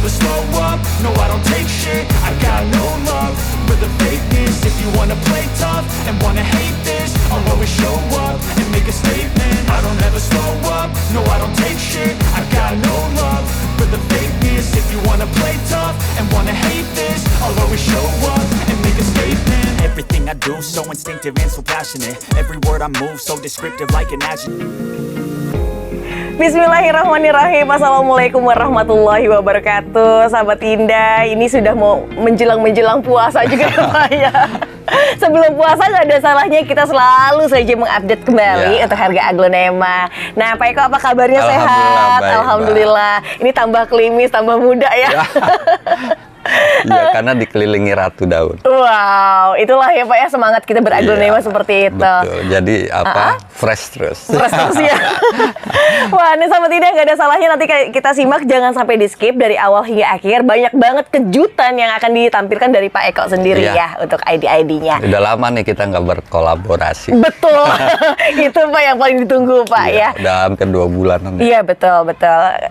never slow up, no I don't take shit. I got no love for the fakeness. If you wanna play tough and wanna hate this, I'll always show up and make a statement. I don't ever slow up, no I don't take shit. I got no love for the fakeness. If you wanna play tough and wanna hate this, I'll always show up and make a statement. Everything I do so instinctive and so passionate. Every word I move so descriptive like an adjective. Bismillahirrahmanirrahim. Assalamualaikum warahmatullahi wabarakatuh. Sahabat Indah, ini sudah mau menjelang puasa juga ya Pak ya. Sebelum puasa nggak ada salahnya kita selalu saja mengupdate kembali untuk harga aglonema. Nah Pak Eko, apa kabarnya? Sehat? Baik, Alhamdulillah. Ini tambah klimis, tambah muda ya. Ya, karena dikelilingi ratu daun. Wow, itulah ya Pak ya, semangat kita beraglonema seperti itu. Betul. Jadi fresh terus. Fresh terus ya. Wah, ini sahabat Indah, nggak ada salahnya nanti kita simak, jangan sampai di skip dari awal hingga akhir. Banyak banget kejutan yang akan ditampilkan dari Pak Eko sendiri ya untuk ID-ID-nya. Udah lama nih kita nggak berkolaborasi. Betul. Itu Pak yang paling ditunggu Pak ya. Udah hampir 2 bulanan. Iya betul.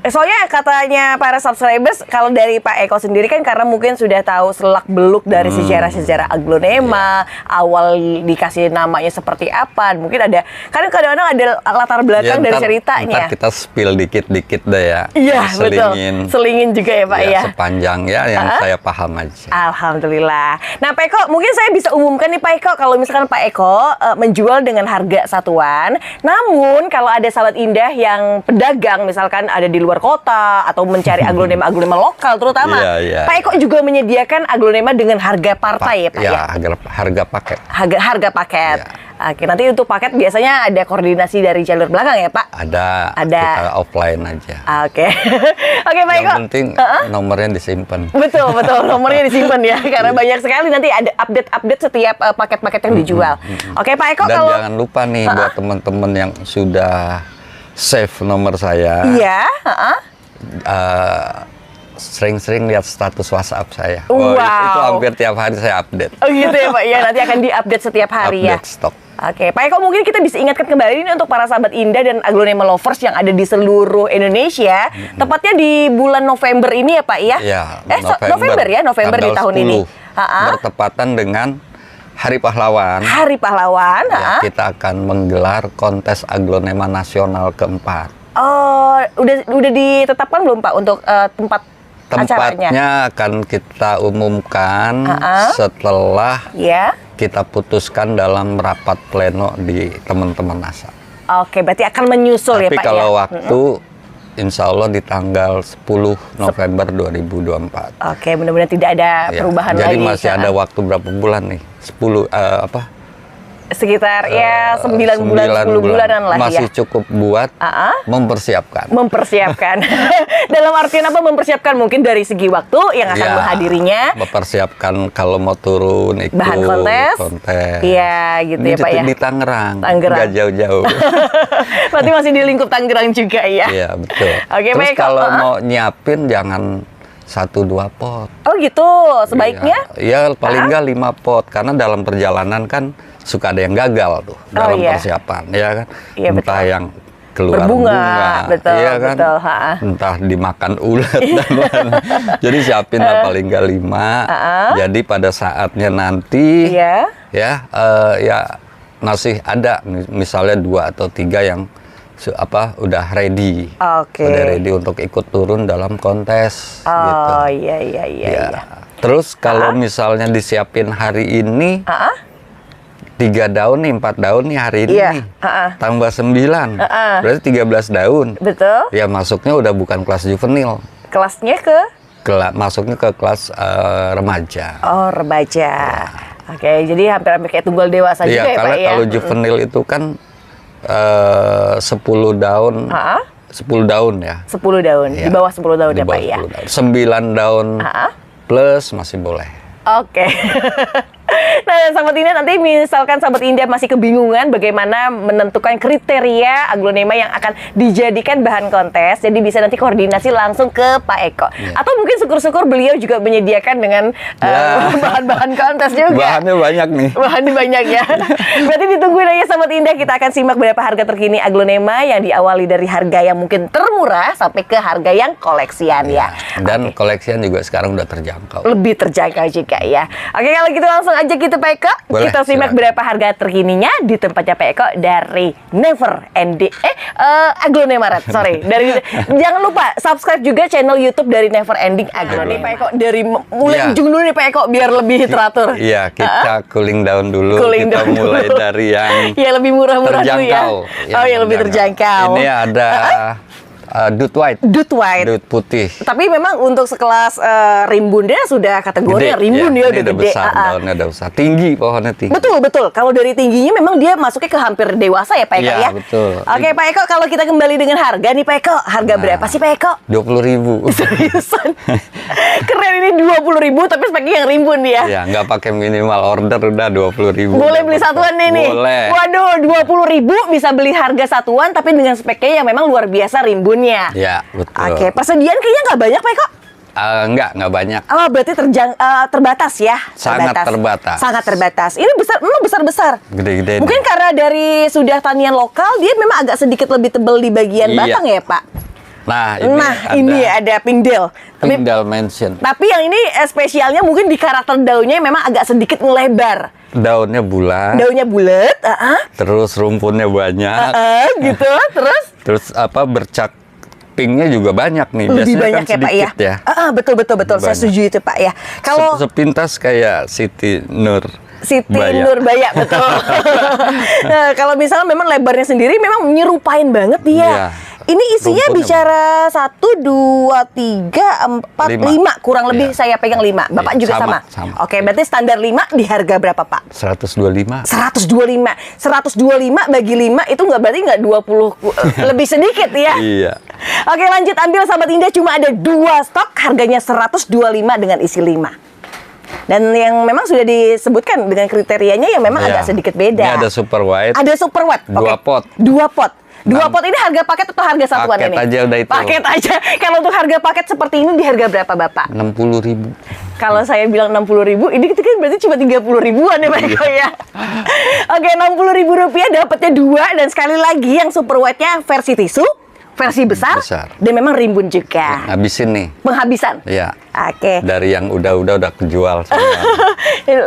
Soalnya katanya para subscribers, kalau dari Pak Eko sendiri kan karena mungkin sudah tahu selak beluk dari sejarah aglonema, awal dikasih namanya seperti apa, mungkin ada kadang-kadang ada latar belakang dari ceritanya. Ntar kita spill dikit-dikit deh ya. Iya betul. Selingin juga ya Pak ya. Sepanjang ya yang saya paham aja. Alhamdulillah. Nah Pak Eko, mungkin saya bisa umumkan nih Pak Eko, kalau misalkan Pak Eko menjual dengan harga satuan, namun kalau ada sahabat Indah yang pedagang misalkan ada di luar kota atau mencari aglonema lokal terutama, Pak Eko juga menyediakan aglonema dengan harga partai ya Pak ya? Harga paket. Harga paket. Ya. Oke, nanti untuk paket biasanya ada koordinasi dari jalur belakang ya Pak? Ada. Kita offline aja. Oke. Oke Pak Eko. Yang penting nomornya disimpan. Betul, nomornya disimpan ya, karena banyak sekali nanti ada update setiap paket-paket yang dijual. Oke Pak Eko, dan jangan lupa nih buat teman-teman yang sudah save nomor saya. Iya. Sering-sering lihat status WhatsApp saya. Wow. Itu hampir tiap hari saya update. Oh gitu ya Pak ya, nanti akan diupdate setiap hari ya. Update stok. Oke, Pak Eko, mungkin kita bisa ingatkan kembali ini untuk para sahabat Indah dan aglonema lovers yang ada di seluruh Indonesia. Tepatnya di bulan November ini ya Pak ya? Iya, November di tahun 10, ini. Bertepatan dengan Hari Pahlawan. Hari Pahlawan. Ya, kita akan menggelar kontes aglonema nasional keempat. Oh, udah ditetapkan belum Pak untuk tempat acaranya? Tempatnya akan kita umumkan setelah kita putuskan dalam rapat pleno di teman-teman NASA. Oke, berarti akan menyusul ya Pak ya? Tapi kalau waktu, insya Allah di tanggal 10 November 2024. Oke, mudah-mudahan tidak ada perubahan lagi. Jadi masih ada waktu berapa bulan nih? 10, sekitar 9 bulan, 10 bulanan lah masih ya. Masih cukup buat mempersiapkan. Dalam artian apa mempersiapkan? Mungkin dari segi waktu yang akan menghadirinya. Mempersiapkan kalau mau turun ikut bahan kontes. Iya gitu ya Pak ya. Di Tangerang. Nggak jauh-jauh. Berarti masih di lingkup Tangerang juga ya. Iya betul. Oke, terus baik, kalau mau nyiapin jangan 1-2 pot. Oh gitu, sebaiknya? Iya, paling nggak 5 pot. Karena dalam perjalanan kan suka ada yang gagal tuh dalam persiapan, ya kan? Iya, entah betul. Yang keluar bunga, betul, iya kan? Betul, entah dimakan ulat dan lain. Jadi siapin paling nggak 5. Jadi pada saatnya nanti, ya masih ada misalnya 2 atau 3 yang udah ready, udah ready untuk ikut turun dalam kontes. Gitu. Iya. Terus kalau misalnya disiapin hari ini. 3 daun nih, 4 daun nih hari ini nih. Tambah 9. Berarti 13 daun. Betul. Ya masuknya udah bukan kelas juvenil. Kelasnya masuknya ke kelas remaja. Oh, remaja. Ya. Oke, jadi hampir kayak tunggal dewasa juga ya Pak ya. Kalau juvenil itu kan 10 daun. 10 daun ya. 10 daun. Ya. Di bawah 10 daun ya Pak ya. 9 daun plus masih boleh. Oke. Nah, Sahabat Indah, nanti misalkan Sahabat Indah masih kebingungan bagaimana menentukan kriteria aglonema yang akan dijadikan bahan kontes, jadi bisa nanti koordinasi langsung ke Pak Eko. Atau mungkin syukur-syukur beliau juga menyediakan dengan bahan-bahan kontes juga. Bahannya banyak nih. Bahannya banyak ya. Berarti ditungguin aja Sahabat Indah, kita akan simak berapa harga terkini aglonema yang diawali dari harga yang mungkin termurah sampai ke harga yang koleksian ya. Dan koleksian juga sekarang udah terjangkau. Lebih terjangkau juga ya. Oke, kalau gitu langsung aja kita Pak Eko. Boleh, Kita simak silakan. berapa harga terkininya di tempatnya Pak Eko dari Never Ending Aglonema Red. Sorry. Jangan lupa subscribe juga channel YouTube dari Never Ending Aglonema. Pak Eko dari mulai ujung dulu nih Pak Eko biar lebih teratur. Iya, kita cooling down dulu. Cooling kita down mulai dulu. dari yang ya lebih murah-murah dulu ya. Yang Oh, yang lebih terjangkau. Ini ada Dut White. Dut White. Dut putih. Tapi memang untuk sekelas rimbun dia sudah kategori rimbun ya, ini udah gede. besar, daunnya udah besar. Tinggi, pohonnya tinggi. Betul, betul. Kalau dari tingginya memang dia masuknya ke hampir dewasa ya Pak Eko Iya, ya? betul. Oke Pak Eko, kalau kita kembali dengan harga nih Pak Eko, harga berapa sih Pak Eko? 20.000. Seriusan? Keren, ini 20.000 tapi speknya yang rimbun ya? Ya, nggak pakai minimal order udah 20.000. Boleh beli satuan nih? Boleh. Waduh, 20.000 bisa beli harga satuan tapi dengan speknya yang memang luar biasa rimbunnya. Ya, betul. Oke, persediaan kayaknya nggak banyak Pak Eko? Nggak banyak. Oh, berarti terbatas ya? Sangat terbatas. Sangat terbatas. Ini besar, memang besar-besar. Gede-gede. Mungkin karena dari sudah tanian lokal, dia memang agak sedikit lebih tebal di bagian batang ya Pak? Nah, ini ada pindel. Pindel Mansion. Tapi yang ini spesialnya mungkin di karakter daunnya memang agak sedikit melebar. Daunnya bulat. Daunnya bulat, Terus rumpunnya banyak. gitu. Terus bercak pinknya juga banyak nih. Lebih Biasanya banyak kan ya Pak ya? sedikit ya. Betul. Saya setuju itu Pak ya. Kalau Sepintas kayak Siti Nurbaya. Nurbaya, betul. Nah, kalau misalnya memang lebarnya sendiri memang menyerupain banget dia. Iya. Ini isinya Rumputnya bicara 1, 2, 3, 4, 5. Kurang lebih saya pegang 5. Bapak juga sama? Sama. Oke, berarti standar 5 di harga berapa Pak? 125. 125 bagi 5 itu berarti nggak 20 lebih sedikit ya? Iya. Oke, lanjut ambil Sahabat Indah, cuma ada 2 stok, harganya 125 dengan isi 5. Dan yang memang sudah disebutkan dengan kriterianya yang memang agak sedikit beda. Ini ada super white. Ada super white. 2 pot. 2 pot. 2 pot ini harga paket atau harga satuan Paket ini? aja udah itu. Paket aja. Kalau untuk harga paket seperti ini di harga berapa Bapak? 60.000. Kalau saya bilang 60.000, ini kita kan berarti cuma 30 ribuan ya Pak Eko ya. Oke, 60.000 rupiah dapatnya 2, dan sekali lagi yang super white-nya versi tisu, versi besar. Dan memang rimbun juga. Habisin nih. Penghabisan. Iya. Oke. Dari yang udah kejual semua.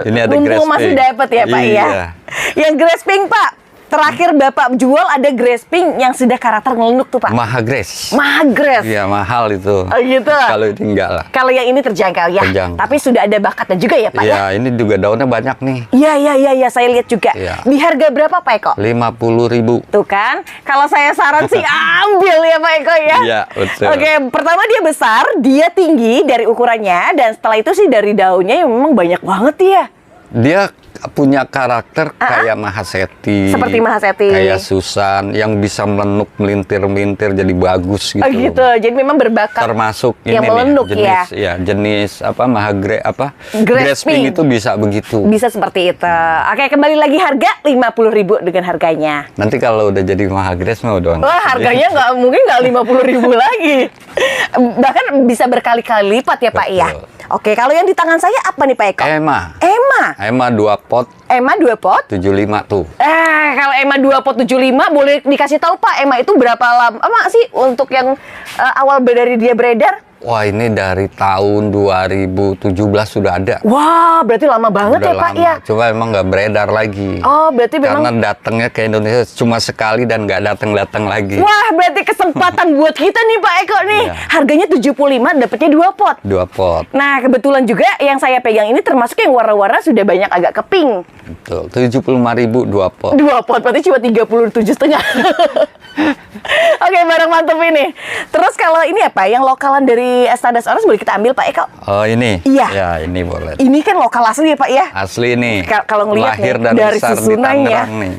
Ini ada mumpung grass masih pink. dapat ya Pak ya. Iya. Yang grass pink Pak, terakhir Bapak jual ada grass pink yang sudah karakter ngelunduk tuh Pak. Mahagres. Mahagres. Iya, mahal itu. Oh gitu. Kalau ini enggak lah. Kalau yang ini terjangkau ya. Terjangkau. Tapi sudah ada bakatnya juga ya Pak ya. Iya, ini juga daunnya banyak nih. Iya, saya lihat juga. Iya. Di harga berapa Pak Eko? 50.000. Tuh kan, kalau saya saran sih ambil ya Pak Eko ya. Iya, betul. Oke, pertama dia besar, dia tinggi dari ukurannya, dan setelah itu sih dari daunnya yang memang banyak banget ya. Dia punya karakter kayak Mahaseti. Seperti Mahaseti. Kayak Susan yang bisa melenuk, melintir-melintir jadi bagus gitu. Oh gitu. Jadi memang berbakat. Termasuk yang ini melenuk nih, jenis ya. Jenis Grass grass pink pink itu bisa begitu. Bisa seperti itu. Oke, kembali lagi harga 50.000 dengan harganya. Nanti kalau udah jadi Mahagres mau dong. Wah, harganya mungkin nggak 50.000 lagi. Bahkan bisa berkali-kali lipat ya Pak ya. Oke, kalau yang di tangan saya apa nih Pak Eko? Emma 2 pot. Emma 2 pot? 75 tuh. Kalau Emma 2 pot 75, boleh dikasih tahu Pak, Emma itu berapa lama sih untuk yang awal dari dia beredar? Wah, ini dari tahun 2017 sudah ada. Wah, berarti lama banget Udah ya Pak lama. ya? Cuma emang nggak beredar lagi. Oh, berarti memang... Karena datangnya ke Indonesia cuma sekali dan nggak datang lagi. Wah, berarti kesempatan buat kita nih Pak Eko nih. Iya. Harganya 75, dapatnya 2 pot. 2 pot. Nah, kebetulan juga yang saya pegang ini termasuk yang warna-warna sudah banyak agak ke pink. Betul, 75.000 2 pot. 2 pot, berarti cuma 37,5. Oke, barang mantep ini. Terus kalau ini apa? Yang lokalan dari Stardust Orange boleh kita ambil Pak Eko? Oh, ini? Iya. Ya, ini boleh. Ini kan lokal asli ya Pak ya? Asli nih. Kalau ngelihat lahir nih, dan dari besar di susunannya. Tangerang nih.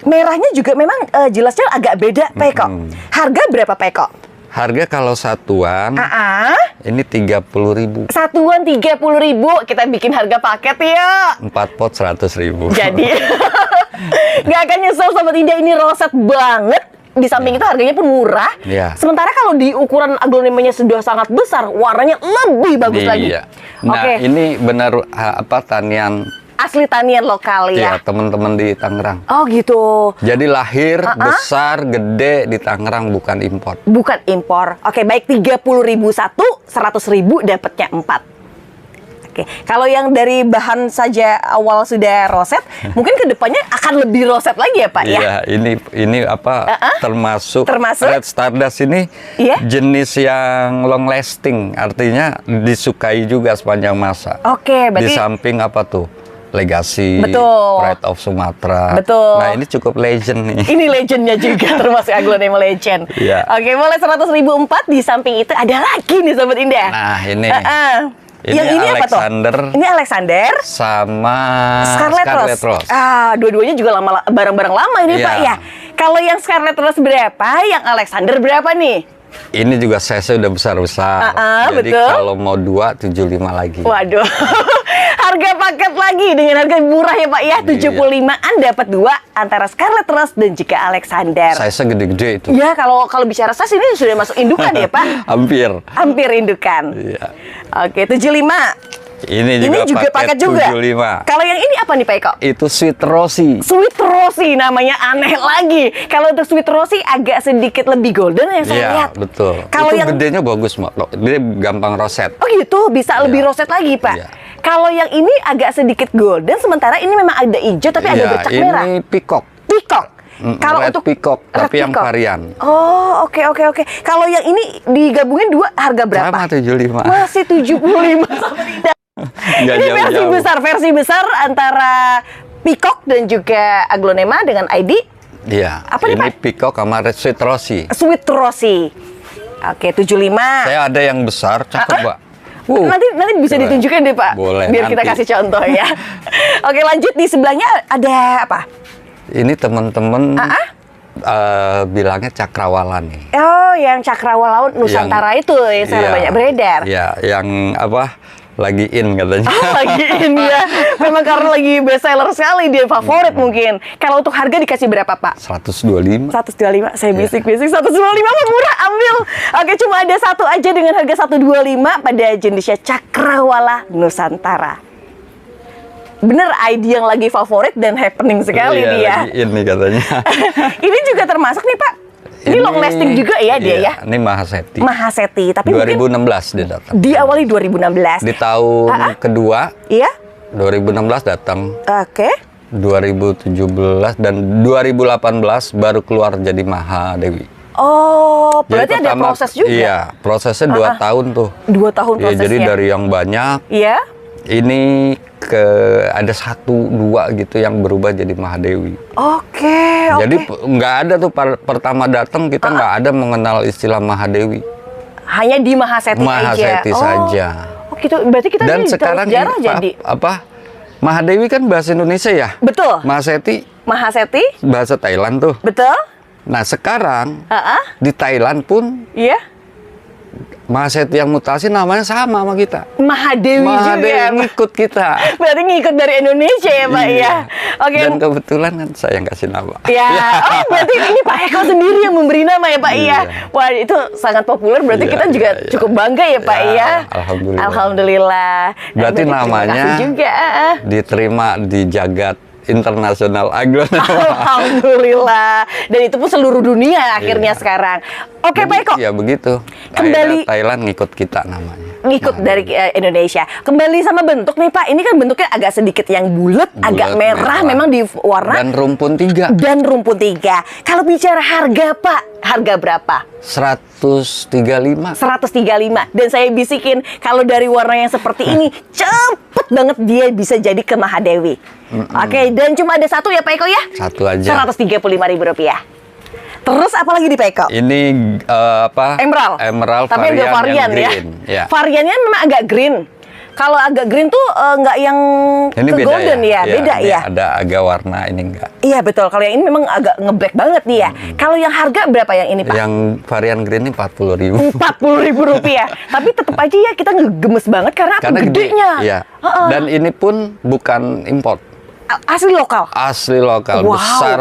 Merahnya juga memang jelas-jelas agak beda Pak Eko. Harga berapa Pak Eko? Harga kalau satuan ini 30.000. Satuan 30.000. Kita bikin harga paket ya. 4 pot 100.000. Jadi nggak akan nyesel Sobat Indah, ini roset banget. Di samping itu harganya pun murah. Sementara kalau di ukuran aglonemanya sudah sangat besar, warnanya lebih bagus lagi. Nah, ini benar tanian asli, tanian lokal ya. Iya, teman-teman di Tangerang. Oh gitu. Jadi lahir besar, gede di Tangerang, bukan impor. Bukan impor. Oke, baik, 30.000 satu, 100.000 dapatnya 4. Oke, kalau yang dari bahan saja awal sudah roset, mungkin kedepannya akan lebih roset lagi ya Pak ya? Iya, ini termasuk Red Stardust ini jenis yang long lasting, artinya disukai juga sepanjang masa. Oke, berarti di samping Legacy, Pride of Sumatera. Nah, ini cukup legend nih. Ini legendnya juga, termasuk aglonema legend. Oke, mulai 100.000 4, di samping itu ada lagi nih Sobat Indah. Nah, ini. Yang ini Alexander, apa tuh? Ini Alexander sama Scarlet Rose. Dua-duanya juga barang-barang lama ini Pak ya. Kalau yang Scarlet Rose berapa? Yang Alexander berapa nih? Ini juga size udah besar-besar. Jadi kalau mau 2, 75 lagi. Waduh. Harga paket lagi dengan harga murah ya Pak ya. 75-an dapat 2 antara Scarlet Rose dan juga Alexander. Size-nya gede-gede itu. Ya, kalau bicara size ini sudah masuk indukan ya Pak? Hampir indukan. Iya. Oke, 75. Ini juga paket juga. 75. Kalau yang ini apa nih Pak Eko? Itu Sweet Rosy. Sweet Rosy, namanya aneh lagi. Kalau untuk Sweet Rosy agak sedikit lebih golden yang saya lihat. Iya, betul. Kalau yang gedenya bagus, Mak. Dia gampang roset. Oh gitu, bisa lebih roset lagi Pak. Kalau yang ini agak sedikit golden, sementara ini memang ada hijau tapi ada bercak merah. Ini peacock. Kalau untuk peacock, tapi yang varian. Oh, oke. Kalau yang ini digabungin 2 harga berapa? Sama 75. Masih 75. Ini versi besar antara peacock dan juga aglonema dengan ID. Iya. Apa nih Pak? Peacock sama Sweet Rosy. Sweet Rosy. Oke, 75. Saya ada yang besar, cakep Pak. Nanti bisa ditunjukkan deh Pak. Boleh. Biar kita kasih contoh ya. Oke, lanjut, di sebelahnya ada apa? Ini teman-teman bilangnya cakrawala nih. Oh, yang cakrawala Nusantara itu yang sekarang banyak beredar. Iya, yang lagi in katanya. Lagi in ya. Memang karena lagi best seller sekali, dia favorit mungkin. Kalau untuk harga dikasih berapa Pak? 125. 125. Saya bisik-bisik 125 mah murah, ambil. Oke, cuma ada satu aja dengan harga 125 pada jenisnya cakrawala Nusantara. Bener, ID yang lagi favorit dan happening sekali dia. Lagi in nih katanya. Ini juga termasuk nih Pak. Ini long lasting juga ya dia ya. Ini Mahaseti. Tapi 2016 dia datang. Diawali 2016. Di tahun kedua. Iya. 2016 datang. Oke. 2017 dan 2018 baru keluar jadi Mahadewi. Oh, berarti jadi ada proses juga. Iya, prosesnya 2 tahun tuh. 2 tahun prosesnya. Jadi dari yang banyak. Iya. Ini ada 1-2 gitu yang berubah jadi Mahadewi. Oke. Jadi nggak ada tuh pertama datang kita nggak ada mengenal istilah Mahadewi. Hanya di Mahaseti saja. Oh gitu. Berarti kita dan sekarang sejarah jadi Mahadewi kan bahasa Indonesia ya. Betul. Mahaseti bahasa Thailand tuh. Betul. Nah sekarang di Thailand pun. Iya. Mahaseti yang mutasi namanya sama kita. Mahadewi juga. Ngikut kita. Berarti ngikut dari Indonesia ya Pak ya. Oke. Dan kebetulan kan saya yang kasih nama. Ya. Oh, berarti ini Pak Eko sendiri yang memberi nama ya Pak ya. Wah, itu sangat populer. Berarti kita juga cukup bangga ya Pak ya. Alhamdulillah. Berarti namanya juga diterima di jagat internasional aglonema. Alhamdulillah. Dan itu pun seluruh dunia akhirnya sekarang. Oke Pak Eko. Iya begitu. Kembali Thailand ngikut kita namanya. Ngikut dari Indonesia. Kembali sama bentuk nih Pak. Ini kan bentuknya agak sedikit yang bulat, agak merah, memang di warna. Dan rumpun 3. Kalau bicara harga Pak, harga berapa? 135. 135. Dan saya bisikin kalau dari warna yang seperti ini cepet banget dia bisa jadi ke Mahadewi. Oke, dan cuma ada satu ya Pak Eko ya? Satu aja. Rp135.000. Terus apa lagi di Pak Eko? Ini Emerald. Emerald tapi ada varian yang green. Ya. Variannya memang agak green. Kalau agak green tuh nggak yang Ini ke beda golden ya, beda ini ya. ada agak warna ini enggak. Iya betul. Kalau yang ini memang agak ngeblack banget nih ya. Kalau yang harga berapa yang ini Pak? Yang varian green ini 40.000. 40.000 rupiah. Tapi tetap aja ya kita ngegemes banget karena apa? Karena gede. Gedenya. Iya. Dan ini pun bukan import. Asli lokal. Asli lokal, Wow. besar,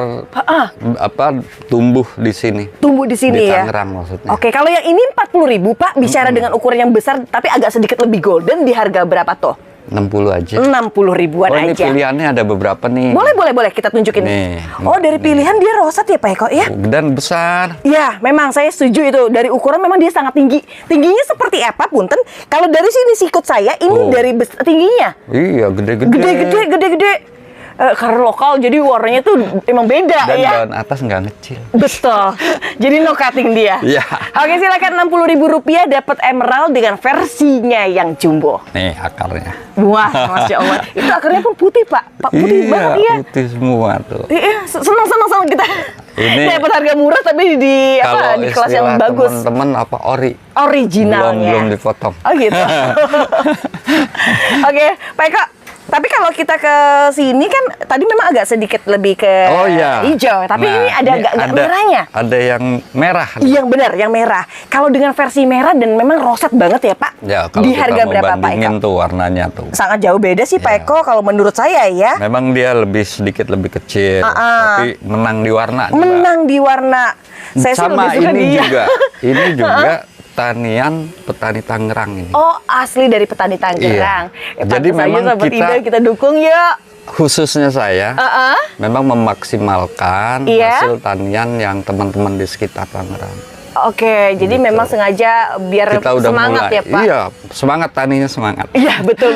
tumbuh di sini. Tumbuh di sini Di ya. Tangerang maksudnya. Oke, kalau yang ini 40.000 Pak, bicara dengan ukuran yang besar tapi agak sedikit lebih golden, di harga berapa tuh? 60 aja. 60 ribuan Oh, ini aja. pilihannya ada beberapa nih. Boleh kita tunjukin. Nih. Oh, dari pilihan dia rosat ya Pak Eko ya? Dan besar. Ya, memang saya setuju itu. Dari ukuran memang dia sangat tinggi. Tingginya seperti apa, Punten? Kalau dari sini sikut saya, ini dari tingginya. Iya, gede-gede. Gede. Karena lokal, jadi warnanya tuh emang beda Dan ya. daun atas nggak ngecil. Betul. Jadi no cutting dia. Iya. Oke, silakan 60.000 rupiah dapat emerald dengan versinya yang jumbo. Nih akarnya. Wah, Masya Allah. Itu akarnya pun putih, Pak. Pak, putih banget ya. Putih semua tuh. Iya, senang kita. Ini dapat harga murah tapi di kalau di kelas yang istilah bagus. teman-teman apa Originalnya. belum dipotong. Oh gitu. Oke, Pak Eko. Tapi kalau kita ke sini kan tadi memang agak sedikit lebih ke hijau, tapi ini ada agak merahnya. Ada yang merah. Yang benar, yang merah. Kalau dengan versi merah dan memang roset banget ya Pak. Ya, kalau di harga kita berapa Pak bandingin Eko? tuh warnanya tuh. Sangat jauh beda sih Pak Eko kalau menurut saya ya. Memang dia sedikit lebih kecil, tapi menang di warna. Menang di warna. Saya Sama lebih suka ini dia. juga. Ini juga tanian petani Tangerang ini. Oh, asli dari petani Tangerang. Iya. Jadi memang kita dukung ya. Khususnya saya memang memaksimalkan hasil tanian yang teman-teman di sekitar Tangerang. Oke, jadi memang sengaja biar kita udah semangat mulai. ya Pak. Iya, semangat taninya semangat. Iya, betul.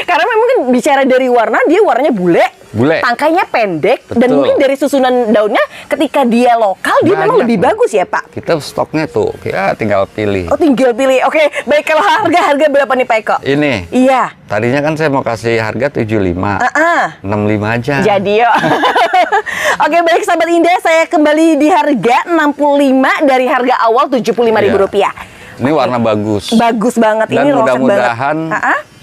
Karena memang kan bicara dari warna, dia warnanya bule. Tangkainya pendek. Betul. Dan mungkin dari susunan daunnya ketika dia lokal, dia memang lebih bagus ya Pak. Kita stoknya tuh, ya tinggal pilih. Oh, tinggal pilih. Oke, baik, kalau harga berapa nih Pak Eko? Ini. Iya. Tadinya kan saya mau kasih harga 75. 65 aja. Jadi yuk. Oke, baik sahabat Indah, saya kembali di harga 65 dari harga awal 75.000 rupiah. Ini warna bagus. Bagus banget. Dan ini roset banget. mudah-mudahan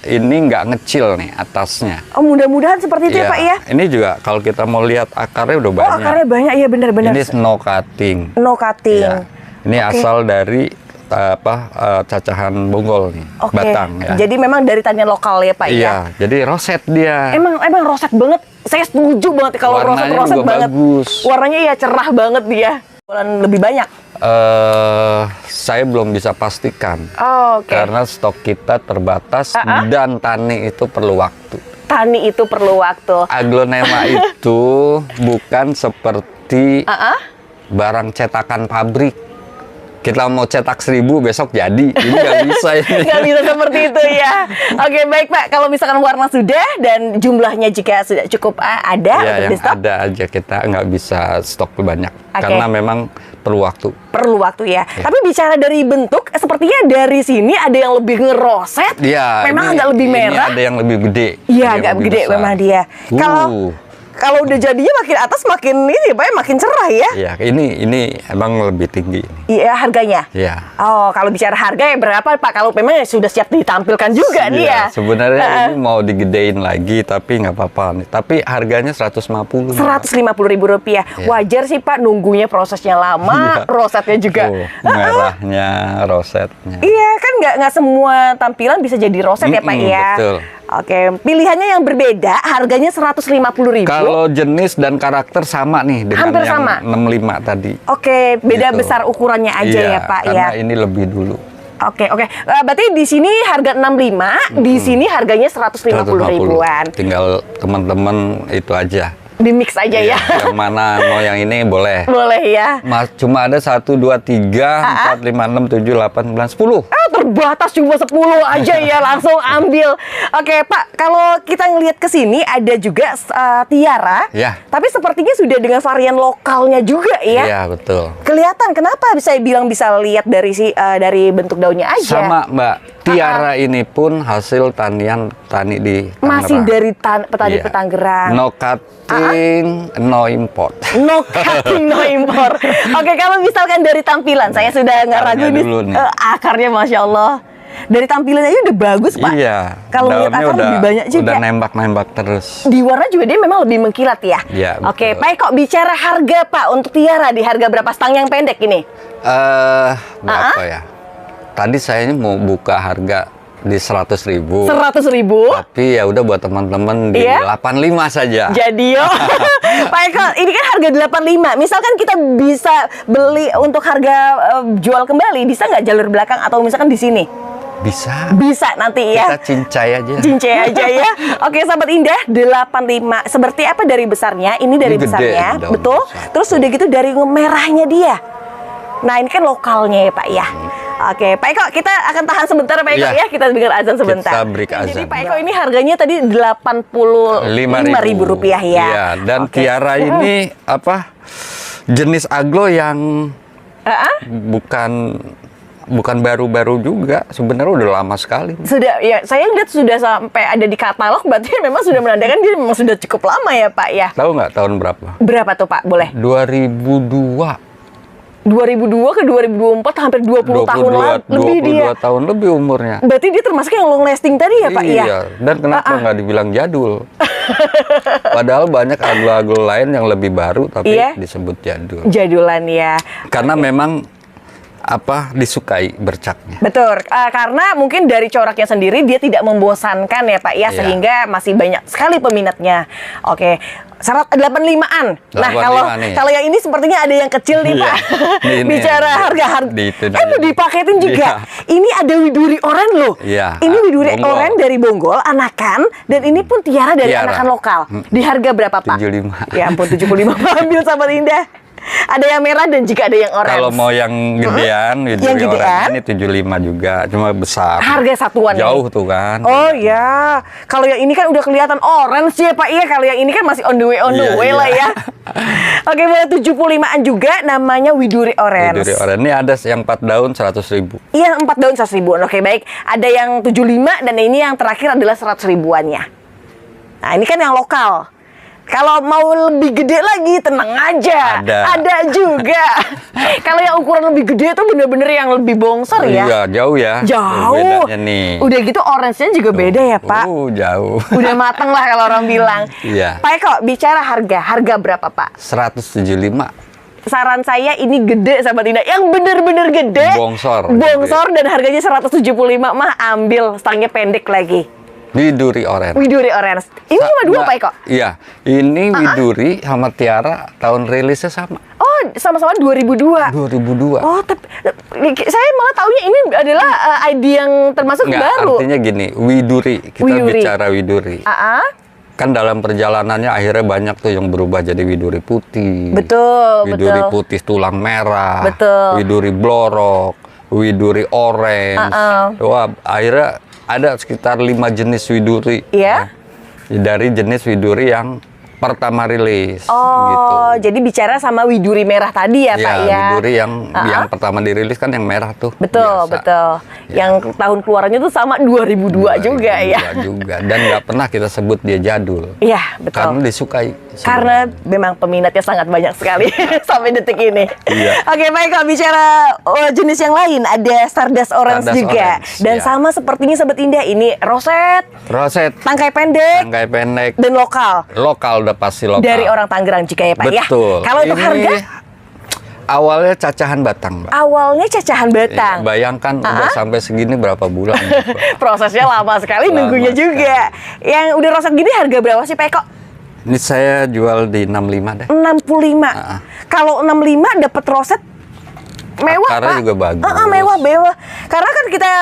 ini nggak ngecil nih atasnya. Oh, mudah-mudahan seperti itu ya Pak ya. Ini juga kalau kita mau lihat akarnya udah banyak. Oh, akarnya banyak, iya benar-benar. Ini no cutting. No cutting. Ya. Ini asal dari cacahan bonggol nih, batang ya. Jadi memang dari tanian lokal ya Pak ya. Iya, jadi roset dia. Emang roset banget. Saya setuju banget kalau roset banget. Bagus. Warnanya ya cerah banget dia. Lebih banyak. Saya belum bisa pastikan. Karena stok kita terbatas dan tani itu perlu waktu. Tani itu perlu waktu. Aglonema itu bukan seperti barang cetakan pabrik. Kita mau cetak 1000 besok jadi. Ini nggak bisa ini. Nggak bisa seperti itu ya. Oke, baik Pak. Kalau misalkan warna sudah dan jumlahnya jika sudah cukup ada ya, untuk yang di stok. ada aja, kita nggak bisa stok banyak. Karena memang perlu waktu. Perlu waktu ya. Tapi bicara dari bentuk, sepertinya dari sini ada yang lebih ngeroset. Ya, memang agak lebih merah. Ini ada yang lebih gede. Iya, agak gede besar. Memang dia. Kalau udah jadinya makin atas makin ini Pak, makin cerah ya. Iya, ini emang lebih tinggi. Iya, harganya. Iya. Oh, kalau bicara harga ya berapa Pak? Kalau memang sudah siap ditampilkan juga nih ya. Sebenarnya ini mau digedein lagi tapi nggak apa-apa nih. Tapi harganya 150. 150.000 rupiah. Iya. Wajar sih Pak, nunggunya prosesnya lama, rosetnya juga. Merahnya, rosetnya. Iya, kan nggak semua tampilan bisa jadi roset ya Pak ya. Betul. Oke, pilihannya yang berbeda, harganya 150.000. Kalau jenis dan karakter sama nih dengan hampir yang sama. 65 tadi. Oke, beda besar ukurannya aja ya Pak karena ya. ini lebih dulu. Oke. Berarti di sini harga 65, di sini harganya 150.000-an. Tinggal teman-teman itu aja. Di mix aja ya. Yang mana mau yang ini boleh. Boleh ya. Cuma ada 1, 2, 3, 4, 5, 6, 7, 8, 9, 10. Terbatas cuma 10 aja ya, langsung ambil. Oke Pak, kalau kita ngelihat ke sini ada juga tiara. Ya. Tapi sepertinya sudah dengan varian lokalnya juga ya. Iya, betul. Kelihatan, kenapa saya bilang bisa lihat dari bentuk daunnya aja. Sama Mbak. Tiara ini pun hasil tani di Tangerang. Masih dari petani Tangerang. No cutting, no import. No cutting, no import. Oke, kalau misalkan dari tampilan, saya sudah nggak ragu nih. Akarnya Masya Allah. Dari tampilannya aja udah bagus, Pak. Iya. Kalau lihat akar lebih banyak juga. Udah nembak-nembak terus. Di warna juga dia memang lebih mengkilat ya. Iya. Oke, Pak Eko, bicara harga Pak untuk tiara di harga berapa stang yang pendek ini? Berapa ya? Tadi saya ini mau buka harga di 100.000. 100.000. Tapi ya udah buat teman-teman di 85 saja. Jadi yo, Pak Eko, ini kan harga 85. Misalkan kita bisa beli untuk harga jual kembali, bisa nggak jalur belakang atau misalkan di sini? Bisa. Bisa nanti ya. Kita cincai aja. Cincai aja ya. Oke, sahabat Indah, 85. Seperti apa dari besarnya? Ini dari Ini gede, besarnya, daun betul. besar. Terus udah gitu dari merahnya dia. Nah, ini kan lokalnya ya, Pak ya. Oke, Pak Eko, kita akan tahan sebentar Pak Eko ya. Kita dengar azan sebentar. Kita break azan. Jadi Pak Eko ini harganya tadi 85.000 rupiah ya. Iya, dan tiara ini apa? Jenis aglo yang bukan baru-baru juga. Sebenarnya udah lama sekali. Sudah ya, saya lihat sudah sampai ada di katalog, berarti memang sudah menandakan dia memang sudah cukup lama ya, Pak ya. Tahu nggak tahun berapa? Berapa tuh, Pak? Boleh. 2002 ke 2024, hampir 20 tahun lebih dia. 22 tahun lebih umurnya. Berarti dia termasuk yang long lasting tadi ya, Pak? Iya. Dan kenapa nggak dibilang jadul? Padahal banyak aglo-aglo lain yang lebih baru tapi disebut jadul. Jadulan ya. Karena memang disukai bercaknya. Betul, karena mungkin dari coraknya sendiri dia tidak membosankan ya Pak ya, sehingga masih banyak sekali peminatnya. Oke, 85-an. Nah, kalau yang ini sepertinya ada yang kecil nih Pak. Bicara harga mau dipaketin juga. Ini ada widuri oren loh. Ini widuri oren dari Bonggol, anakan, dan ini pun tiara dari anakan lokal. Di harga berapa Pak? 75. Ya ampun, 75. Ambil sahabat Indah. Ada yang merah dan juga ada yang orange. Kalau mau yang gedean, widuri oren ini 75 juga, cuma besar. Harga satuan jauh tuh kan. Oh ya, kalau yang ini kan udah kelihatan orange ya Pak. Iya, kalau yang ini kan masih on the way lah ya. Oke, boleh 75-an juga, namanya widuri orange. Widuri orange ini ada yang 4 daun 100.000. Iya, 4 daun 100.000. Oke, baik. Ada yang 75 dan ini yang terakhir adalah 100.000-annya. Nah, ini kan yang lokal. Kalau mau lebih gede lagi, tenang aja. Ada juga. Kalau yang ukuran lebih gede itu bener-bener yang lebih bongsor ya. Iya, jauh ya. Jauh. Bedanya nih. Udah gitu orange-nya juga beda ya, Pak. Jauh. Udah mateng lah kalau orang bilang. Iya. Pak Eko, bicara harga berapa, Pak? 175. Saran saya ini gede, sahabat Indah. Yang bener-bener gede. Bongsor dan harganya 175 mah ambil, stangnya pendek lagi. Widuri orange. Widuri orange. Ini cuma 2 Pak Eko? Iya. Ini widuri sama tiara tahun rilisnya sama. Oh, sama-sama 2002. 2002. Oh, tapi saya malah taunya ini adalah ID yang termasuk baru. Artinya gini, widuri. Kita bicara widuri. Kan dalam perjalanannya akhirnya banyak tuh yang berubah jadi widuri putih. Betul, widuri putih tulang merah. Betul. Widuri blorok, widuri orange. Wah, akhirnya ada sekitar 5 jenis widuri. Iya. Dari jenis widuri yang pertama rilis. Oh, jadi bicara sama widuri merah tadi ya, Pak ya? Widuri yang pertama dirilis kan yang merah tuh. Betul, biasa. betul. Yang tahun keluarannya tuh sama 2002 juga ya. Dan nggak pernah kita sebut dia jadul. Iya, betul. Karena disukai. Karena memang peminatnya sangat banyak sekali sampai detik ini. Iya. Oke, baik, kalau bicara jenis yang lain, ada Stardust Orange juga. Dan sama sepertinya Sobat Indah, ini roset. Tangkai pendek. Dan lokal. Lokal udah pasti lokal. Dari orang Tangerang juga ya Pak ya. Betul. Kalau untuk harga? Awalnya cacahan batang, Mbak. Awalnya cacahan batang. Bayangkan udah sampai segini berapa bulan. Prosesnya lama sekali, nunggunya juga. Yang udah roset gini harga berapa sih Pak Eko? Ini saya jual di 65 deh. 65. Kalau 65 dapat roset mewah, akarnya Pak. juga bagus. Mewah. Karena kan kita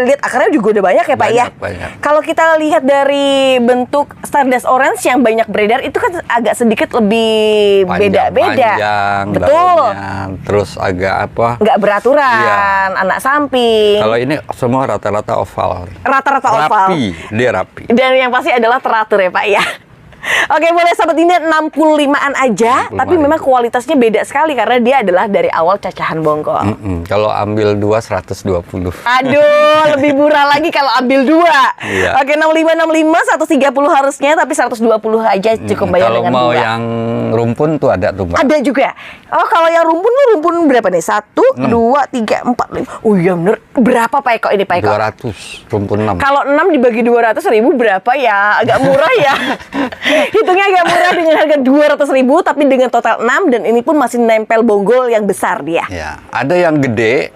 lihat akarnya juga udah banyak ya, Pak ya. Banyak. Kalau kita lihat dari bentuk Stardust Orange yang banyak beredar itu kan agak sedikit lebih beda-beda. Betul. Daunnya, terus agak nggak beraturan, anak samping. Kalau ini semua rata-rata oval. Rata-rata oval. Dia rapi. Dan yang pasti adalah teratur ya, Pak ya. Oke, boleh Sobat Indah 65-an aja, 65.000. tapi memang kualitasnya beda sekali karena dia adalah dari awal cacahan bonggol. Kalau ambil 2 120. Aduh, lebih murah lagi kalau ambil 2. Iya. Oke, 65 130 harusnya, tapi 120 aja cukup bayar Kalau dengan mau bunga. yang rumpun tuh ada tuh, Mbak. Ada juga. Oh, kalau yang rumpun tuh rumpun berapa nih? 1, 2, 3, 4, 5. Oh iya bener. Berapa Pak Eko ini Pak Eko? 200 rumpun 6. Kalau 6 dibagi 200.000 berapa ya? Agak murah ya. Hitungnya agak murah dengan harga 200.000, tapi dengan total 6 dan ini pun masih nempel bonggol yang besar dia. Ya, ada yang gede,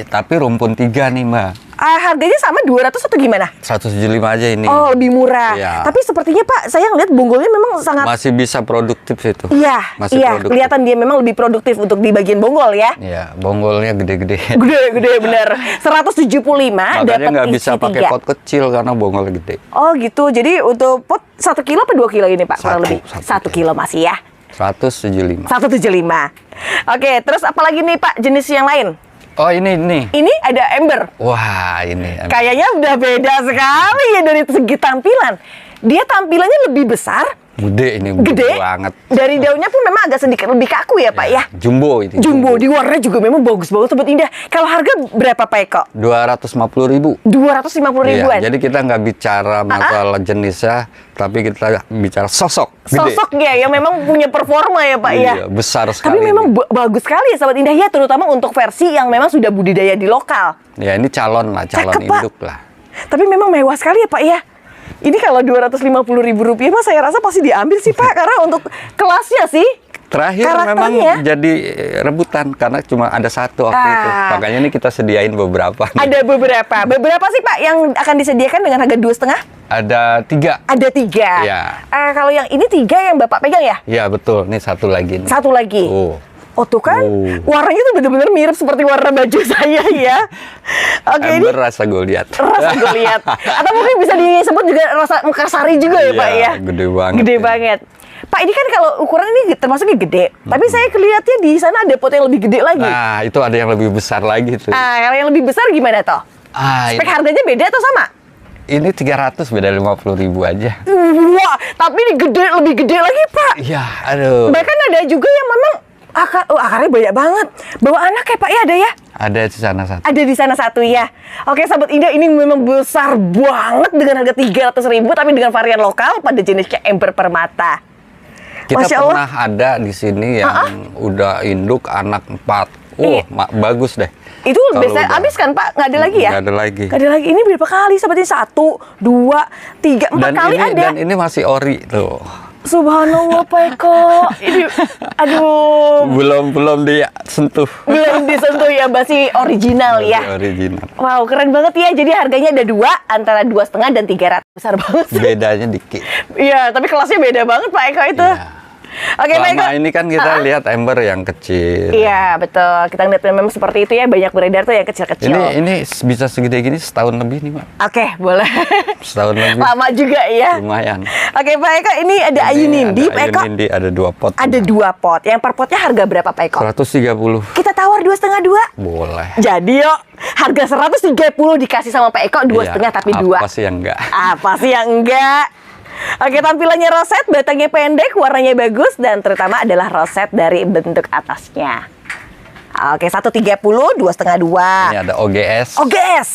tapi rumpun 3 nih, Mbak. Harganya sama 200 atau gimana? 175 aja ini. Oh, lebih murah. Iya. Tapi sepertinya Pak, saya ngeliat bonggolnya memang sangat... Masih bisa produktif itu. Iya, Masih iya. produktif. Kelihatan dia memang lebih produktif untuk di bagian bonggol ya. Iya, bonggolnya gede-gede. Gede bener. 175 Makanya dapat nggak isi bisa pakai 3. pot kecil karena bonggol gede. Oh gitu. Jadi untuk pot 1 kilo apa 2 kilo ini Pak? Kurang lebih. 1 kilo masih ya. 175. 175. Oke, terus apalagi nih Pak jenis yang lain? Oh, ini. Ini ada ember. Wah, ini. Kayaknya udah beda sekali ya dari segi tampilan. Dia tampilannya lebih besar. Gede ini, Gede banget. Dari daunnya pun memang agak sedikit lebih kaku ya Pak ya. Jumbo ini. Jumbo di warna juga memang bagus banget Sobat Indah. Kalau harga berapa Pak Eko? 250.000. 250 ribuan. Jadi kita nggak bicara masalah jenisnya, tapi kita bicara sosok. Gede. Sosoknya yang memang punya performa ya Pak ya. Iya, besar sekali. Tapi memang bagus sekali ya Sobat Indah ya, terutama untuk versi yang memang sudah budidaya di lokal. Ya, ini calon Cakep, Pak. induk lah. Tapi memang mewah sekali ya Pak ya. Ini kalau 250.000 rupiah Pak, saya rasa pasti diambil sih Pak, karena untuk kelasnya sih. Terakhir memang jadi rebutan karena cuma ada 1 waktu itu. Makanya ini kita sediain beberapa. Ada beberapa sih Pak yang akan disediakan dengan harga 2,5? Ada 3. Ada 3. Iya. Kalau yang ini 3 yang Bapak pegang ya? Iya betul. Ini 1 lagi. Nih. 1 lagi. Oh tuh kan, warnanya tuh bener-bener mirip seperti warna baju saya ya. Oke, Ember ini rasa Goliat. rasa Goliat. Atau mungkin bisa disebut juga rasa Mekarsari juga ya Pak ya. Gede banget. Gede banget. Pak, ini kan kalau ukuran ini termasuknya gede. Tapi saya kelihatannya di sana ada pot yang lebih gede lagi. Nah, itu ada yang lebih besar lagi tuh. Kalau yang lebih besar gimana toh? Spek harganya beda atau sama? Ini 300, beda 50.000 aja. Wah, tapi ini lebih gede lagi Pak. Iya, aduh. Bahkan ada juga yang memang akarnya banyak banget. Bawa anak ya Pak ya, ada ya? Ada di sana 1. Ada di sana 1 ya. Oke Sobat Indah, ini memang besar banget dengan harga 300.000 tapi dengan varian lokal pada jenisnya ember permata. Kita Masya pernah ada di sini yang udah induk anak 4. Bagus deh. Itu biasanya habis kan Pak? Nggak ada lagi ya? Nggak ada lagi. Nggak ada lagi. Ini berapa kali Sobat Indah? 1, 2, 3, 4 kali ada. Dan ini masih ori tuh. Subhanallah Pak Eko. Ini, aduh. Belum disentuh. Belum disentuh ya, masih original ya. Original. Wow, keren banget ya. Jadi harganya ada 2, antara 2,5 dan 300. Besar banget sih. Bedanya dikit. Iya, tapi kelasnya beda banget Pak Eko itu. Iya. Oke, Pak Eko. Selama ini kan kita lihat ember yang kecil. Iya, betul. Kita ngeliat memang seperti itu ya, banyak beredar tuh yang kecil-kecil. Ini bisa segede gini setahun lebih nih, Pak. Oke, boleh. Setahun lebih. Lama juga ya. Lumayan. Oke, Pak Eko, ini ada Ayu Nindi, Pak Eko. Ayu Nindi ada 2 pot. Ada 2 pot. Yang per potnya harga berapa, Pak Eko? 130. Kita tawar 2,5. Boleh. Jadi yuk, harga 130 dikasih sama Pak Eko, 2,5 tapi 2. Apa sih yang enggak? Apa sih yang enggak? Oke, tampilannya roset, batangnya pendek, warnanya bagus, dan terutama adalah roset dari bentuk atasnya. Oke, 130, 2,5. Ini ada OGS. OGS,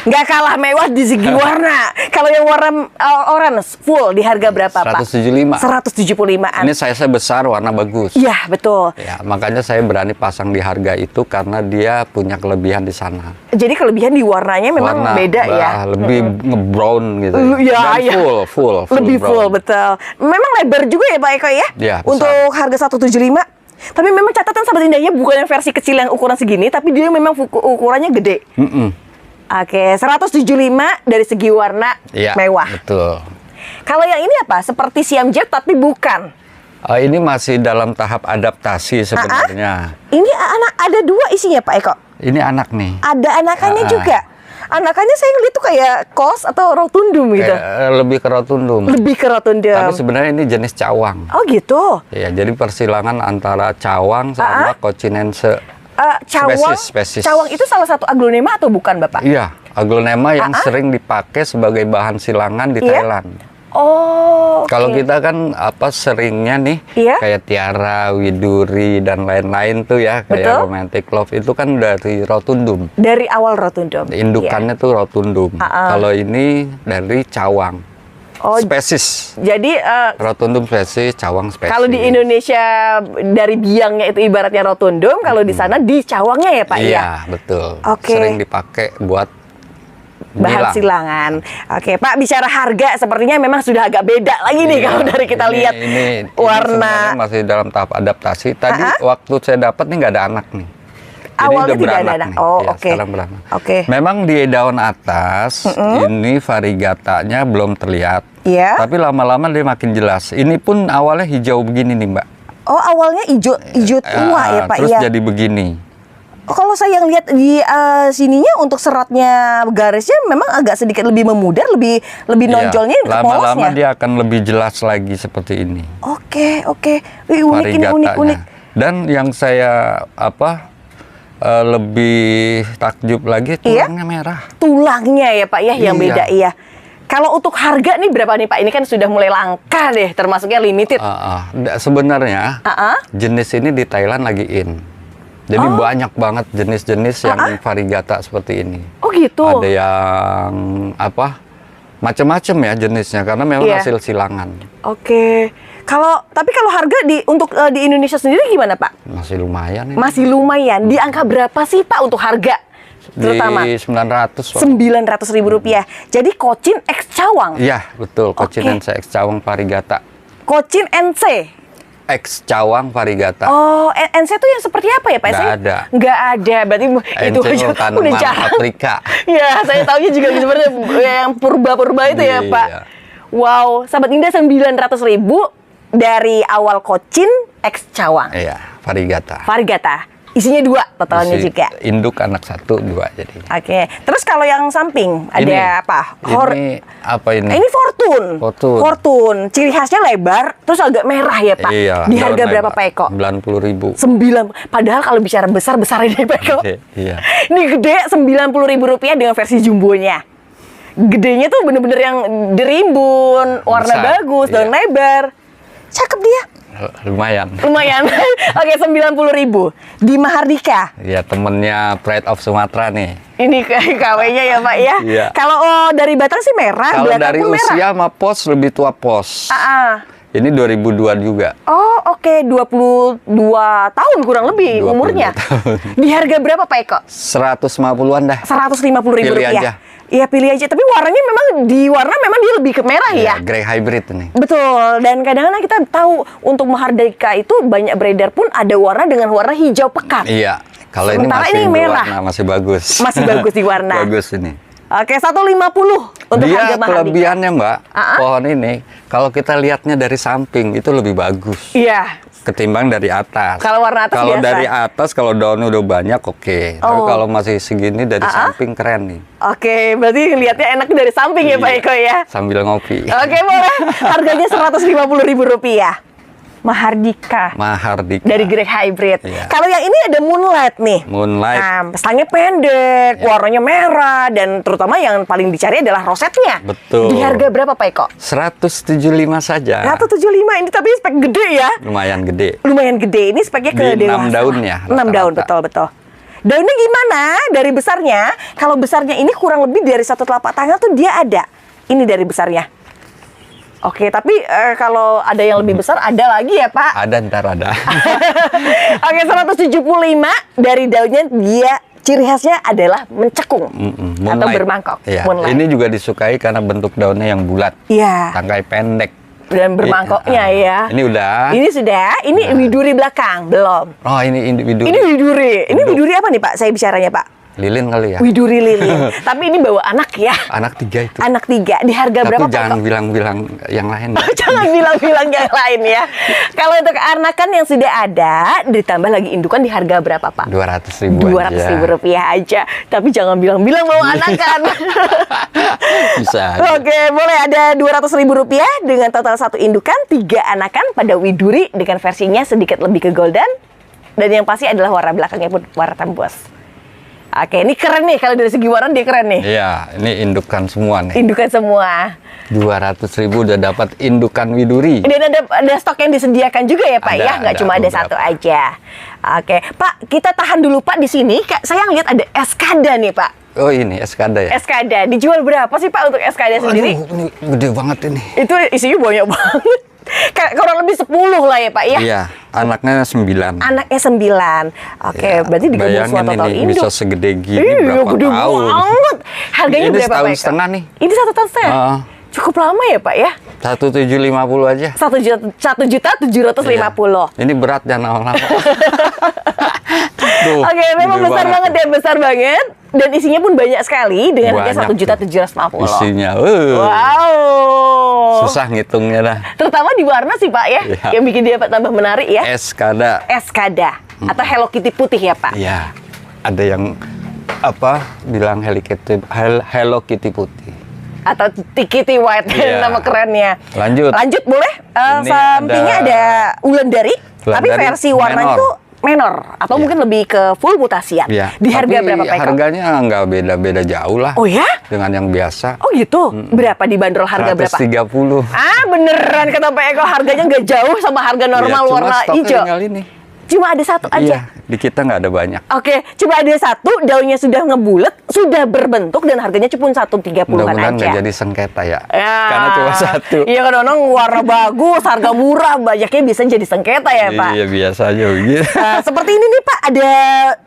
nggak kalah mewah di segi warna. Kalau yang warna orange full di harga berapa Pak? 175. 175an. Ini size besar, warna bagus. Iya, betul. Ya, makanya saya berani pasang di harga itu karena dia punya kelebihan di sana. Jadi kelebihan di warnanya memang beda ya. Lebih nge-brown gitu. Ya, Dan full lebih brown. full, betul. Memang lebar juga ya Pak Eko ya? Iya, besar. Untuk harga 175. Tapi memang catatan Sahabat Indahnya bukan yang versi kecil yang ukuran segini, tapi dia memang ukurannya gede. Oke, 175 dari segi warna mewah. Betul. Kalau yang ini apa? Seperti Siam Jet tapi bukan. Ini masih dalam tahap adaptasi sebenarnya. Ini anak ada 2 isinya Pak Eko. Ini anak nih. Ada anakannya juga. Anakannya saya ngeliat tuh kayak kos atau rotundum gitu. Lebih ke rotundum. Lebih ke rotundum. Tapi sebenarnya ini jenis cawang. Oh gitu. Ya, jadi persilangan antara cawang sama cochinense. Spesies. Cawang itu salah satu aglonema atau bukan Bapak? Iya, aglonema yang sering dipakai sebagai bahan silangan di Thailand. Oh, Kalau oke. kita kan seringnya nih Iya. kayak Tiara, Widuri dan lain-lain tuh ya, kayak Betul. Romantic Love itu kan dari Rotundum. Dari awal Rotundum. Indukannya tuh Rotundum. Kalau ini dari Cawang. Oh, Spesies. Jadi Rotundum spesies, Cawang spesies. kalau di Indonesia dari biangnya itu ibaratnya Rotundum, kalau di sana di cawangnya ya Pak ya? Iya, betul. Oke. Sering dipakai buat Bahan bilang. silangan. Oke, Pak, bicara harga sepertinya memang sudah agak beda lagi nih Iya, kalau dari kita lihat ini warna. sebenarnya masih dalam tahap adaptasi. Tadi waktu saya dapat nih nggak ada anak nih. Jadi Awalnya udah tidak ada beranak anak. nih. Oh, Iya, oke. sekarang beranak. Oke. Memang di daun atas ini variegatanya belum terlihat. Iya. Tapi lama-lama dia makin jelas. Ini pun awalnya hijau begini nih, Mbak. Oh, awalnya hijau tua ya Pak Terus ya. jadi begini. Oh, kalau saya yang lihat di sininya untuk seratnya garisnya memang agak sedikit lebih memudar, lebih Iya, nonjolnya ke lama-lama polosnya. dia akan lebih jelas lagi seperti ini. Oke. Wih, unik ini Variegatanya. unik. Dan yang saya lebih takjub lagi Iya? tulangnya merah. Tulangnya ya Pak ya yang Iya. beda iya. Kalau untuk harga nih berapa nih Pak? Ini kan sudah mulai langka deh, termasuknya limited. Sebenarnya jenis ini di Thailand lagi in. Jadi banyak banget jenis-jenis yang variegata seperti ini. Oh gitu. Ada yang macam-macam ya jenisnya karena memang Iya. hasil silangan. Oke. Tapi kalau harga untuk di Indonesia sendiri gimana Pak? Masih lumayan ini. Masih lumayan. Di angka berapa sih Pak untuk harga? Terutama Di 900. Pak. 900.000 rupiah. Jadi Cochin X Cawang. Iya, betul. Oke. Cochin X Cawang variegata. Cochin NC. X Cawang variegata. Oh, NC itu yang seperti apa ya Pak? Nggak ada. Nggak ada. Berarti itu NC aja tanaman udah jarang. Afrika. Ya, saya taunya juga sebenarnya yang purba-purba itu ya Iya. Pak. Wow, sahabat Indah 900.000 dari awal Cochin X Cawang. Iya, variegata. Variegata. Isinya 2 totalnya Isi juga. induk anak 1, 2 jadi. Oke. Terus kalau yang samping ada Ini, apa? Ini apa ini? Ini Fortune. Fortune. Ciri khasnya lebar, terus agak merah ya Pak. Iya. Di harga daun berapa lebar. Pak Eko? 90.000. 9. Padahal kalau bicara besar ini Pak Eko. Iya. Ini gede 90.000 rupiah dengan versi jumbonya. Gedenya tuh bener-bener yang derimbun, warna Besar, bagus, iya. daun lebar. Cakep dia. Lumayan. Lumayan. Oke, 90.000 di Mahardika. Iya, temennya Pride of Sumatera nih. Ini KW-nya ya Pak ya. Iya. Kalau dari Batang sih merah, Kalau belakang dari pun merah. usia sama pos lebih tua pos. Ini 2002 juga. Oh, oke, 22 tahun kurang lebih 22 umurnya. tahun. Di harga berapa Pak Eko? 150-an dah. 150.000 Pilih rupiah. aja. Iya, pilih aja. Tapi warnanya memang memang dia lebih ke merah ya. Grey hybrid ini. Betul, dan kadang-kadang kita tahu untuk Mahardika itu banyak beredar pun ada warna dengan warna hijau pekat. Iya. Kalau ini Sementara masih ini merah. berwarna, masih bagus. Masih bagus di warna. Bagus ini. Oke, 150 untuk Dia harga Mahardika. kelebihannya Mbak, pohon ini kalau kita lihatnya dari samping itu lebih bagus Iya. ketimbang dari atas. Kalau warna atas Kalau biasa. dari atas kalau daunnya udah banyak oke. Tapi Oh. kalau masih segini dari samping keren nih. Oke, berarti lihatnya enak dari samping ya Pak Iya. Eko ya. Sambil ngopi. Oke, boleh. Harganya 150.000 rupiah. Mahardika. Mahardika. Dari Grey Hybrid. Iya. Kalau yang ini ada Moonlight nih. Moonlight. Nah, stangnya pendek, Iya. warnanya merah, dan terutama yang paling dicari adalah rosetnya. Betul. Di harga berapa Pak Eko? 175 saja. 175 ini tapi spek gede ya. Lumayan gede. Lumayan gede. Ini speknya ke Di dewasa. 6 daun ya, 6 daun, rata-rata. betul. Daunnya gimana? Dari besarnya, kalau besarnya ini kurang lebih dari 1 telapak tangan tuh dia ada. Ini dari besarnya. Oke, tapi kalau ada yang lebih besar, ada lagi ya Pak? Ada ntar ada. Oke, 175 dari daunnya dia ciri khasnya adalah mencekung atau Moonlight. bermangkok. Iya. Moonlight. Ini juga disukai karena bentuk daunnya yang bulat. Iya. Tangkai pendek. Dan bermangkoknya ya. Ini udah. Ini sudah. Ini widuri belakang belum. Oh, ini individu. Ini widuri. Ini widuri apa nih Pak? Saya bicaranya Pak. Lilin kali ya. Widuri lilin. Tapi ini bawa anak ya. Anak 3 itu. Anak 3 di harga Tapi berapa Pak? jangan bilang-bilang yang lain. Jangan bilang-bilang yang lain ya. Kalau untuk anakan yang sudah ada, ditambah lagi indukan di harga berapa Pak? 200.000 200.000 rupiah aja. Tapi jangan bilang-bilang mau anakan. Bisa. Oke, boleh ada 200.000 rupiah dengan total 1 indukan, 3 anakan pada widuri dengan versinya sedikit lebih ke golden. Dan yang pasti adalah warna belakangnya pun warna tembus. Oke, ini keren nih. Kalau dari segi warna dia keren nih. Iya, ini indukan semua nih. Indukan semua. 200.000 udah dapat indukan widuri. Dan ada stok yang disediakan juga ya Pak ya, nggak cuma ada beberapa. satu aja. Oke, Pak, kita tahan dulu Pak di sini. Saya lihat ada Eskada nih Pak. Oh ini Eskada ya? Eskada, dijual berapa sih Pak untuk Eskada sendiri? Aduh, ini gede banget ini. Itu isinya banyak banget. Kurang lebih 10 lah ya Pak ya? Iya, anaknya 9. Anaknya 9. Oke, Ya, berarti digabung semua bayangin total ini Indo. bisa segede gini Iya, berapa gede tahun. banget. Harganya Ini berapa Pak? setahun Eka? setengah nih. Ini 1 tahun setengah? Heeh. Cukup lama ya Pak ya? 1.750 aja. 1.750.000. Iya. Ini berat dan lama-lama. Tuh, Oke, memang gede besar banget ya, besar banget. Dan isinya pun banyak sekali dengan harga Banyak 1.750.000. Isinya, Wow. susah ngitungnya dah. Terutama di warna sih Pak ya, Iya. yang bikin dia tambah menarik ya. Eskada. Eskada atau Hello Kitty putih ya Pak. Iya, ada yang bilang Hello Kitty putih. Atau Kitty White Iya. nama kerennya. Lanjut. Lanjut boleh. Ini Sampingnya ada Wulandari, tapi Wulandari versi warna menor. itu menor atau Iya. mungkin lebih ke full mutasian. Iya. Di harga Tapi berapa Pak Eko? harganya nggak beda-beda jauh lah. Oh ya? Dengan yang biasa. Oh gitu. Berapa dibanderol harga berapa? 130. Ah beneran kata Pak Eko, harganya nggak jauh sama harga normal Iya, cuma warna stoknya hijau. tinggal ini. Cuma ada satu aja. Iya, di kita nggak ada banyak. Oke, cuma ada satu, daunnya sudah ngebulet, sudah berbentuk dan harganya cuma 130-an Mudah-mudahan nggak aja. jadi sengketa ya. Ya. Karena cuma satu. Iya kan orang warna bagus, harga murah, banyaknya bisa jadi sengketa ya Pak. Iya, biasa aja begitu. Nah, seperti ini nih Pak, ada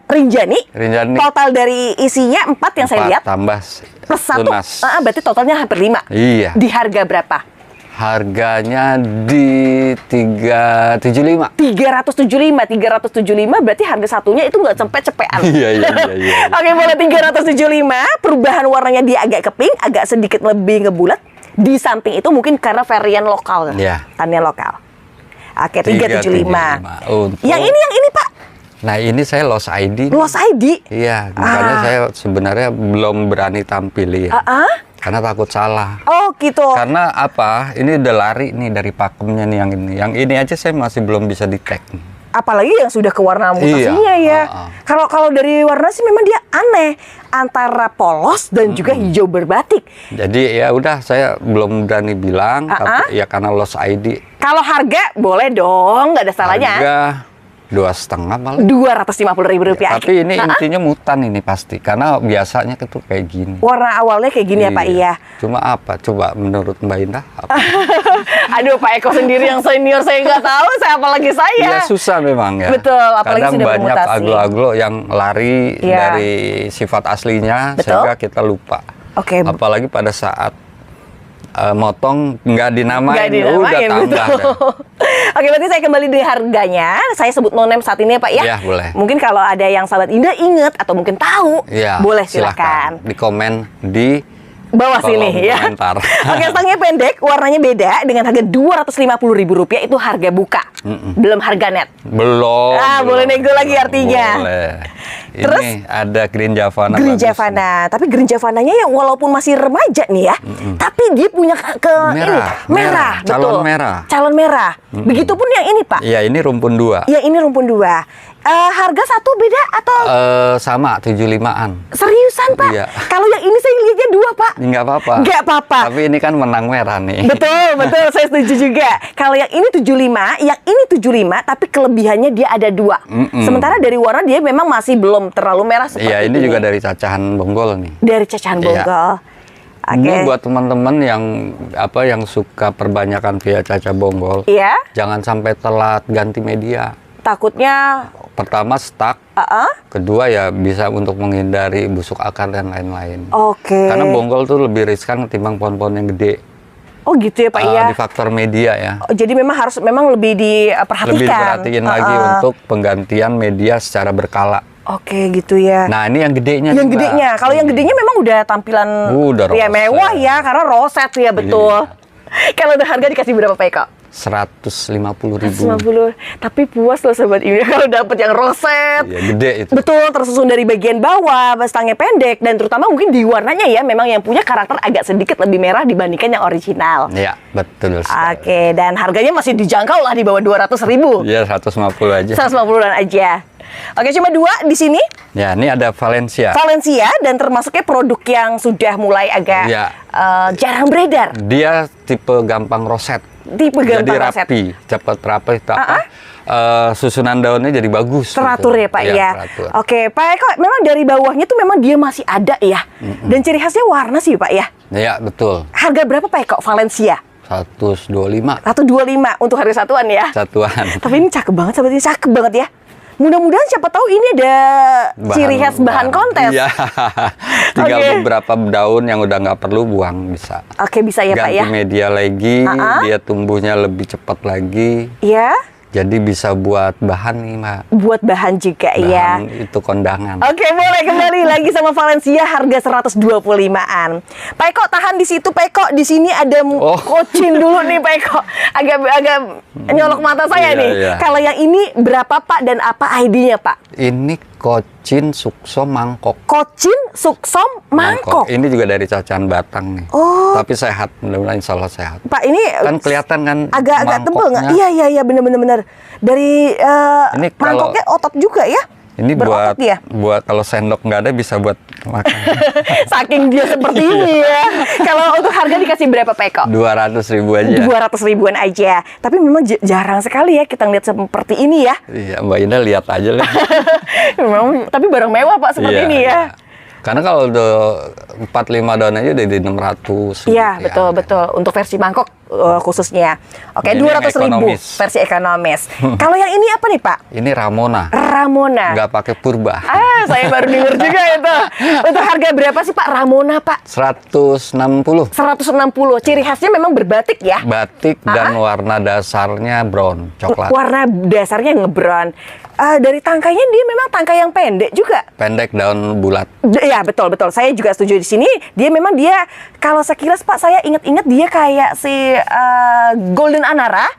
Rinjani. Rinjani. Total dari isinya 4 yang saya lihat. Tambah Plus 1, tunas. berarti totalnya hampir 5. Iya. Di harga berapa? Harganya di 375. 375 berarti harga satunya itu nggak cepet-cepean. Iya. Oke, boleh 375. Perubahan warnanya dia agak ke pink, agak sedikit lebih ngebulat. Di samping itu mungkin karena varian lokal kan? Iya. Tanian lokal. Oke, 375. Untuk- Yang ini Pak, Nah, ini saya lost ID. Lost ID. Iya, makanya saya sebenarnya belum berani tampilin. Karena takut salah. Oh, gitu. Karena apa? Ini udah lari nih dari pakemnya nih yang ini. Yang ini aja saya masih belum bisa di-tag. Apalagi yang sudah ke warna mutasinya Iya. ya. Kalau dari warna sih memang dia aneh, antara polos dan juga hijau berbatik. Jadi ya udah saya belum berani bilang, tapi ya karena lost ID. Kalau harga boleh dong, nggak ada salahnya. Harga 2,5 malah. Rp250.000. Tapi ini intinya mutan ini pasti, karena biasanya itu kayak gini. Warna awalnya kayak gini ya Pak, iya. Cuma apa? Coba menurut Mbak Indah apa? Aduh, Pak Eko sendiri yang senior, saya nggak tahu, saya apalagi saya. Iya, susah memang ya. Betul, apalagi kadang sudah banyak bermutasi. aglo-aglo yang lari Iya. dari sifat aslinya, Betul. sehingga kita lupa. Oke. Apalagi pada saat motong nggak dinamain, udah tambah. betul. Dah. Oke, berarti saya kembali di harganya. Saya sebut no name saat ini ya Pak ya. Iya, boleh. Mungkin kalau ada yang sahabat Indah inget atau mungkin tahu, Iya, boleh silakan. di komen di Bawah kolom sini ya. komentar. Oke, stangnya pendek, warnanya beda dengan harga Rp250.000 itu harga buka. Belum harga net. Belum. Boleh nego lagi artinya. Boleh. Terus, ini ada Green Javana. Green bagus. Javana, tapi Green Javananya yang walaupun masih remaja nih ya, tapi dia punya merah, calon betul. merah. Calon merah. Begitupun yang ini Pak. Iya, ini rumpun 2. Ya ini rumpun 2. Harga satu beda atau Sama 75-an. seriusan Pak? Iya. Kalau yang ini saya lihatnya 2 Pak. Nggak apa-apa. Nggak apa-apa. Tapi ini kan menang merah nih. Betul, saya setuju juga. Kalau yang ini 75, yang ini 75, tapi kelebihannya dia ada 2. Sementara dari warna dia memang masih belum terlalu merah seperti Iya, ini juga dari cacahan bonggol nih. dari cacahan Iya. bonggol. Oke. Ini buat teman-teman yang suka perbanyakan via caca bonggol. Iya. Jangan sampai telat ganti media. Takutnya Pertama stuck, kedua ya bisa untuk menghindari busuk akar dan lain-lain. Oke. Karena bonggol tuh lebih riskan ketimbang pohon-pohon yang gede. Oh gitu ya Pak ya. Di faktor media ya. Oh, jadi memang lebih diperhatikan. Lebih diperhatiin lagi untuk penggantian media secara berkala. Oke gitu ya. Nah, ini yang gedenya. Yang nih, Mbak. gedenya, kalau yang gedenya memang udah tampilan Udah ya roset. mewah ya, karena roset ya betul. Kalau udah harga dikasih berapa Pak Eko? 150.000. 150. Tapi puas loh sobat ini kalau dapet yang roset. Iya, gede itu. Betul, tersusun dari bagian bawah, stangnya pendek, dan terutama mungkin di warnanya ya, memang yang punya karakter agak sedikit lebih merah dibandingkan yang original. Iya, betul sekali. Oke, dan harganya masih dijangkau lah di bawah 200.000. Iya, 150 aja. 150-an aja. Oke, cuma 2 di sini. Ya, ini ada Valencia. Valencia dan termasuknya produk yang sudah mulai agak jarang beredar. Dia tipe gampang roset. Tipe gampang roset. Jadi rapi, cepat rapi. Susunan daunnya jadi bagus. Teratur gitu. ya Pak ya. Teratur. Oke, Pak Eko, memang dari bawahnya tuh memang dia masih ada ya. Dan ciri khasnya warna sih Pak ya. Ya, betul. Harga berapa Pak Eko Valencia? 125. 125 untuk harga satuan ya. Satuan. Tapi ini cakep banget, sahabat, ini cakep banget ya. Mudah-mudahan siapa tahu ini ada ciri khas bahan kontes. Iya. Tinggal beberapa daun yang udah nggak perlu buang bisa. Oke, bisa ya Pak ya. Ganti media lagi, dia tumbuhnya lebih cepat lagi. Iya. Jadi bisa buat bahan nih, Mbak. Buat bahan juga ya. Itu kondangan. Oke, boleh kembali lagi sama Valencia harga 125-an. Pak Eko tahan di situ, Pak Eko. Di sini ada kocin dulu nih, Pak Eko. Agak nyolok mata saya nih. Iya. Kalau yang ini berapa Pak dan apa ID-nya Pak? Ini kocin suksom mangkok. Kocin suksom mangkok. Ini juga dari cacahan batang nih. Oh. Tapi sehat, mudah-mudahan insya Allah sehat. Pak, ini kan kelihatan kan agak tebel nggak? Iya, bener. Dari ini mangkoknya otot juga ya? Ini buat kalau sendok nggak ada bisa buat makan. Saking dia seperti ini ya. Kalau untuk harga dikasih berapa Pak Eko? 200.000 aja. 200 ribuan aja. Tapi memang jarang sekali ya kita ngeliat seperti ini ya. Iya, Mbak Ina lihat aja lah. Memang, tapi barang mewah Pak seperti ini ya. Karena kalau udah 45 daun aja udah di 600. Iya, betul. Untuk versi mangkok khususnya. Oke, 200.000 versi ekonomis. Kalau yang ini apa nih Pak? Ini Ramona. Ramona. Nggak pakai purba. Saya baru dengar juga itu. Untuk harga berapa sih Pak Ramona Pak? 160. 160. Ciri khasnya memang berbatik ya? Batik dan warna dasarnya brown, coklat. Warna dasarnya ngebrown. Dari tangkainya dia memang tangkai yang pendek juga. Pendek, daun bulat. Ya betul. Saya juga setuju di sini. Dia memang kalau sekilas Pak saya ingat-ingat dia kayak si Golden Anara.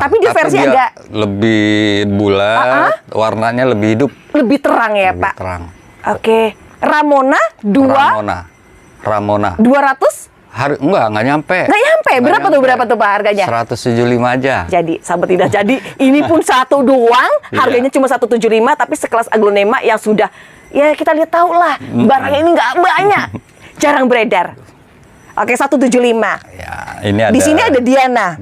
Tapi dia versi agak lebih bulat, warnanya lebih hidup. Lebih terang ya lebih Pak. Terang. Oke. Ramona. 200? Nggak nyampe. Nggak nyampe. Berapa tuh Pak harganya? 175 aja. Jadi, sahabat tidak jadi. Ini pun satu doang. Harganya cuma 175, tapi sekelas aglonema yang sudah, ya kita lihat tahu lah. Barang ini nggak banyak. Jarang beredar. Oke, 175. Ya, ini ada. Di sini ada Diana.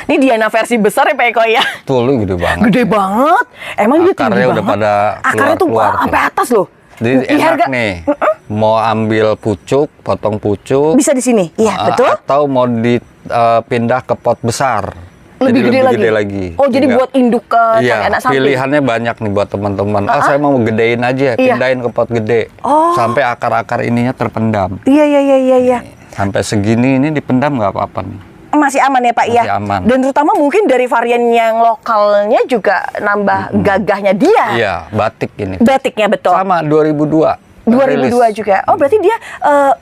Ini Diana versi besar ya Pak Eko ya? Tuh, lu gede banget. Gede banget. Emang dia tinggi akarnya udah banget. pada Akarnya tuh sampai atas loh. Jadi enak nih, mau ambil pucuk, potong pucuk. Bisa di sini, iya betul. Atau mau dipindah ke pot besar. Lebih gede lagi. Oh, jadi buat indukan iya, anak sapi. Pilihannya banyak nih buat teman-teman. Saya mau gedein aja, pindahin ke pot gede. Sampai akar-akar ininya terpendam. Iya. Sampai segini ini dipendam nggak apa-apa nih. Masih aman ya Pak ya? Masih aman. Dan terutama mungkin dari varian yang lokalnya juga nambah gagahnya dia. Iya, batik ini. Batiknya betul. Sama 2002. 2002 juga. Oh, berarti dia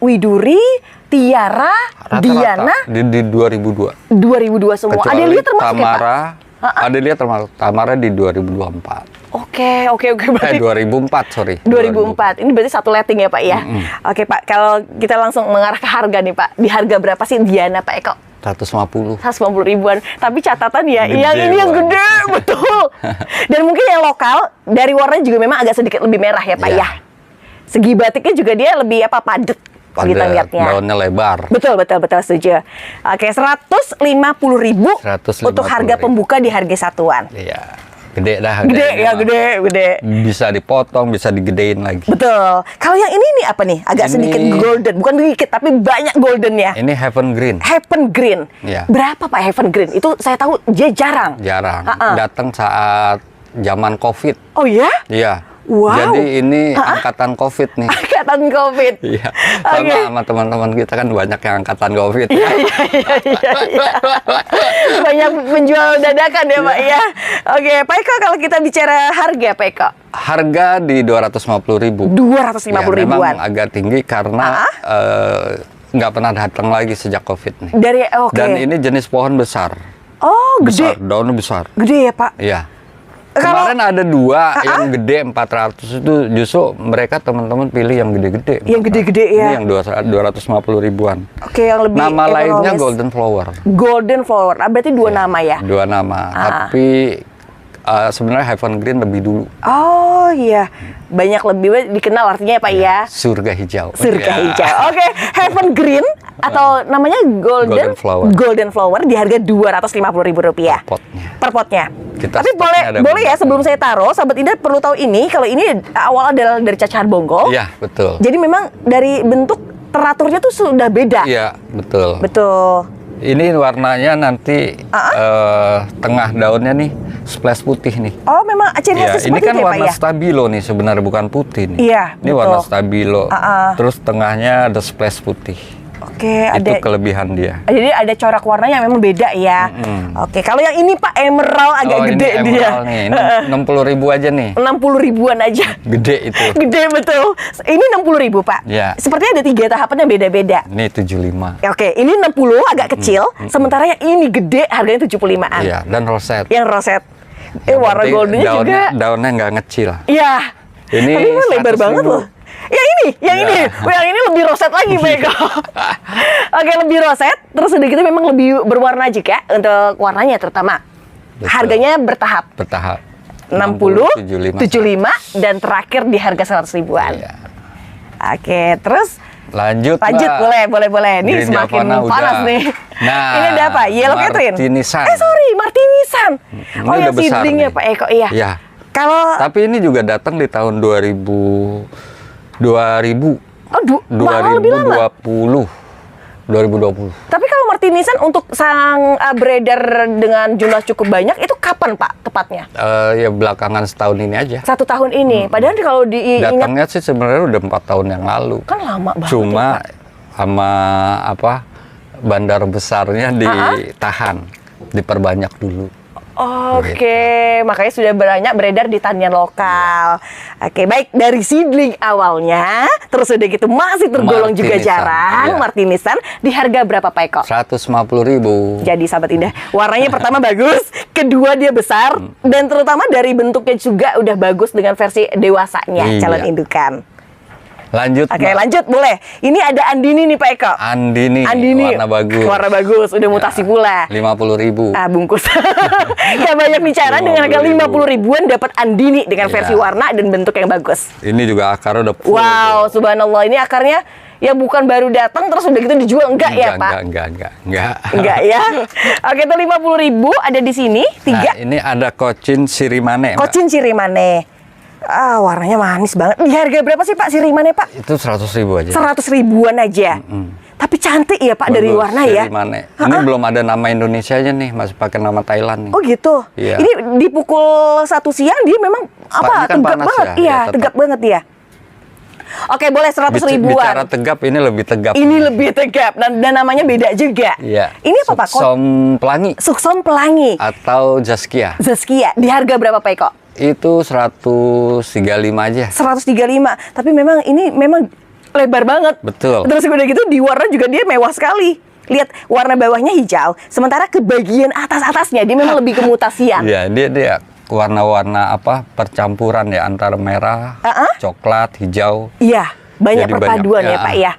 Widuri, Tiara, Rata-rata Diana di 2002. 2002 semua. Kecuali Adelia termasuk Tamara, ya Pak? Adelia termasuk. Tamara di 2024. Oke. Berarti 2004, sorry. 2004. Ini berarti satu letting ya Pak ya? Oke Pak, kalau kita langsung mengarah ke harga nih Pak. Di harga berapa sih Diana Pak Eko? 150 ribuan. Tapi catatan ya, gede ini yang gede, betul. Dan mungkin yang lokal, dari warnanya juga memang agak sedikit lebih merah ya Pak ya. Segi batiknya juga dia lebih padat. Kita lihatnya. Daunnya lebar. Betul, setuju. Oke, 150.000 untuk harga pembuka di harga satuan. Iya. Gede dah. Gede. Bisa dipotong, bisa digedein lagi. Betul. Kalau yang ini nih apa nih? Agak sedikit golden. Bukan sedikit, tapi banyak goldennya. Ini Heaven Green. Heaven Green. Ya. Berapa Pak Heaven Green? Itu saya tahu dia jarang. Datang saat zaman COVID. Oh ya? Iya. Wow. Jadi ini angkatan COVID nih. Angkatan COVID. Iya. Sama teman-teman kita kan banyak yang angkatan COVID. Iya. Banyak penjual dadakan ya Pak ya. Oke, Pak Eko kalau kita bicara harga Pak Eko. Harga di 250.000. 250 ribuan. Memang agak tinggi karena nggak pernah datang lagi sejak COVID nih. Dan ini jenis pohon besar. Oh, gede. Daunnya besar. Gede ya Pak? Iya. Kemarin ada 2 yang gede 400 itu justru mereka teman-teman pilih yang gede-gede. Yang gede-gede ya. Ini yang 250 ribuan. Oke, yang lebih nama ekonomis. lainnya Golden Flower. Golden Flower. Berarti 2 nama ya? 2 nama. Tapi sebenarnya Heaven Green lebih dulu. Oh iya, banyak lebih dikenal artinya ya Pak ya. Surga hijau. Surga hijau. Oke, Heaven Green atau namanya Golden Flower di harga Rp250.000 per potnya. Tapi boleh ya sebelum saya taruh, sahabat Indah perlu tahu ini kalau ini awal adalah dari cacar bonggol. Iya, betul. Jadi memang dari bentuk teraturnya tuh sudah beda. Iya, betul. Betul. Ini warnanya nanti tengah daunnya nih splash putih nih. Oh, memang ciri khasnya ini seperti kan itu ya, warna Pak ya? stabilo nih sebenarnya, bukan putih nih. Iya, ini betul. warna stabilo. Terus tengahnya ada splash putih. Oke, itu ada kelebihan dia. Jadi ada corak warnanya yang memang beda ya. Oke, kalau yang ini Pak emerald agak gede ini dia. Emerald nih, ini 60.000 aja nih. 60.000-an aja. Gede itu. Gede betul. Ini 60.000 Pak. Ya. Sepertinya ada 3 tahapan yang beda-beda. Ini 75. Oke, ini 60 agak kecil, sementara yang ini gede harganya 75-an. Iya, dan roset. Yang roset. Warna goldennya juga. Daunnya nggak ngecil. Iya. Ini tapi memang lebar banget loh. Yang ini lebih roset lagi Pak Eko. Oke, lebih roset, terus udah gitu memang lebih berwarna juga untuk warnanya terutama. Betul. Harganya bertahap. 60, 75, dan terakhir di harga 100 ribuan. Iya. Oke, terus lanjut boleh. Ini Green semakin Javana panas udah. nih. Nah, ini ada apa? Yellow Catherine. Martinisan. Martinisan. Ini Oh, udah yang besar seedlingnya nih. Pak Eko, iya. Iya. Kalau Tapi ini juga datang di tahun 2000 malah lebih lama. 2020. Tapi kalau Martinisan untuk sang beredar dengan jumlah cukup banyak itu kapan Pak tepatnya? Ya belakangan setahun ini aja. 1 tahun ini. Padahal kalau diingat Datangnya sih sebenarnya udah 4 tahun yang lalu. kan lama banget. Cuma ya, Pak. sama bandar besarnya ditahan, diperbanyak dulu. Oke, makanya sudah banyak beredar di tanian lokal. Oke, baik, dari seedling awalnya, terus udah gitu masih tergolong juga Martinisan, jarang, iya. Martinisan di harga berapa Pak Eko? 150.000. Jadi sahabat Indah, warnanya pertama bagus, kedua dia besar, dan terutama dari bentuknya juga udah bagus dengan versi dewasanya, Iya. calon indukan. Lanjut. Oke, Mbak. lanjut boleh. Ini ada Andini nih Pak Eko. Andini, warna bagus. Warna bagus, udah mutasi pula. 50.000. Bungkus. Gak banyak bicara, dengan harga 50 ribuan dapat Andini dengan versi warna dan bentuk yang bagus. Ini juga akarnya udah full. Wow, subhanallah, ini akarnya ya bukan baru datang terus udah gitu dijual, enggak ya Pak? Enggak ya. Oke, itu 50.000 ada di sini. 3. Nah, ini ada Cochin Sirimane. Cochin Sirimane. Warnanya manis banget. Di harga berapa sih Pak Sirimane Pak? Itu 100.000 aja. 100 ribuan aja. Tapi cantik ya Pak. Bagus, dari warna ya. Sirimane. Ini belum ada nama Indonesianya nih, masih pakai nama Thailand nih. Oh gitu. Iya. Ini di pukul 1 siang dia memang Kan tegap panas banget. ya? Iya, Ya, tegap banget dia. Oke, boleh 100 ribuan. Bicara tegap, ini lebih tegap. Ini lebih tegap dan namanya beda juga. Iya. Ini apa Pak? Suksom Pelangi. Suksom Pelangi. Atau Zaskia. Zaskia. Di harga berapa Pak Eko? Itu 135 aja. 135. Tapi memang ini memang lebar banget. Betul. Terus udah gitu di warna juga dia mewah sekali. Lihat warna bawahnya hijau, sementara ke bagian atas-atasnya dia memang lebih kemutasian. Iya, dia warna-warna percampuran ya antara merah, coklat, hijau. Iya, banyak Jadi perpaduan ya Pak ya.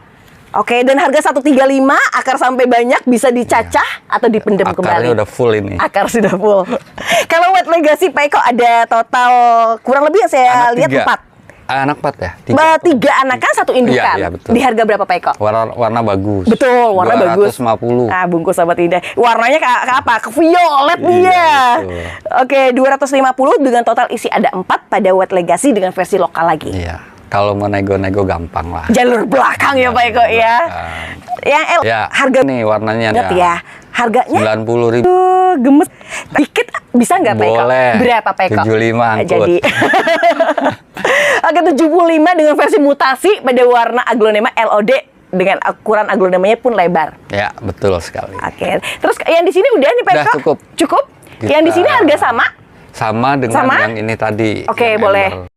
Oke, dan harga 135, akar sampai banyak bisa dicacah atau dipendam kembali. Akarnya udah full ini. Akar sudah full. Kalau Wet Legacy Pak Eko ada total kurang lebih yang saya lihat 4. Anak 4 ya? 3 anak kan 1 indukan. Iya, betul. Di harga berapa Pak Eko? Warna bagus. Betul, warna bagus. 250. Bungkus sahabat Indah. Warnanya ke apa? Ke violet dia. Betul. Oke, 250 dengan total isi ada 4 pada Wet Legacy dengan versi lokal lagi. Iya. Kalau mau nego-nego gampang lah. Jalur belakang ya Pak Eko ya. Yang harga nih warnanya ya. Harganya 90.000. Gemes. Dikit bisa nggak Pak Eko? Boleh. Berapa Pak Eko? 75 angkut. Jadi Oke, 75 dengan versi mutasi pada warna aglonema LOD dengan ukuran aglonemanya pun lebar. Ya, betul sekali. Oke. Terus yang di sini udah nih Pak Eko? Udah cukup. Cukup? Yang di sini harga sama? Sama dengan yang ini tadi. Oke, yang boleh. ember.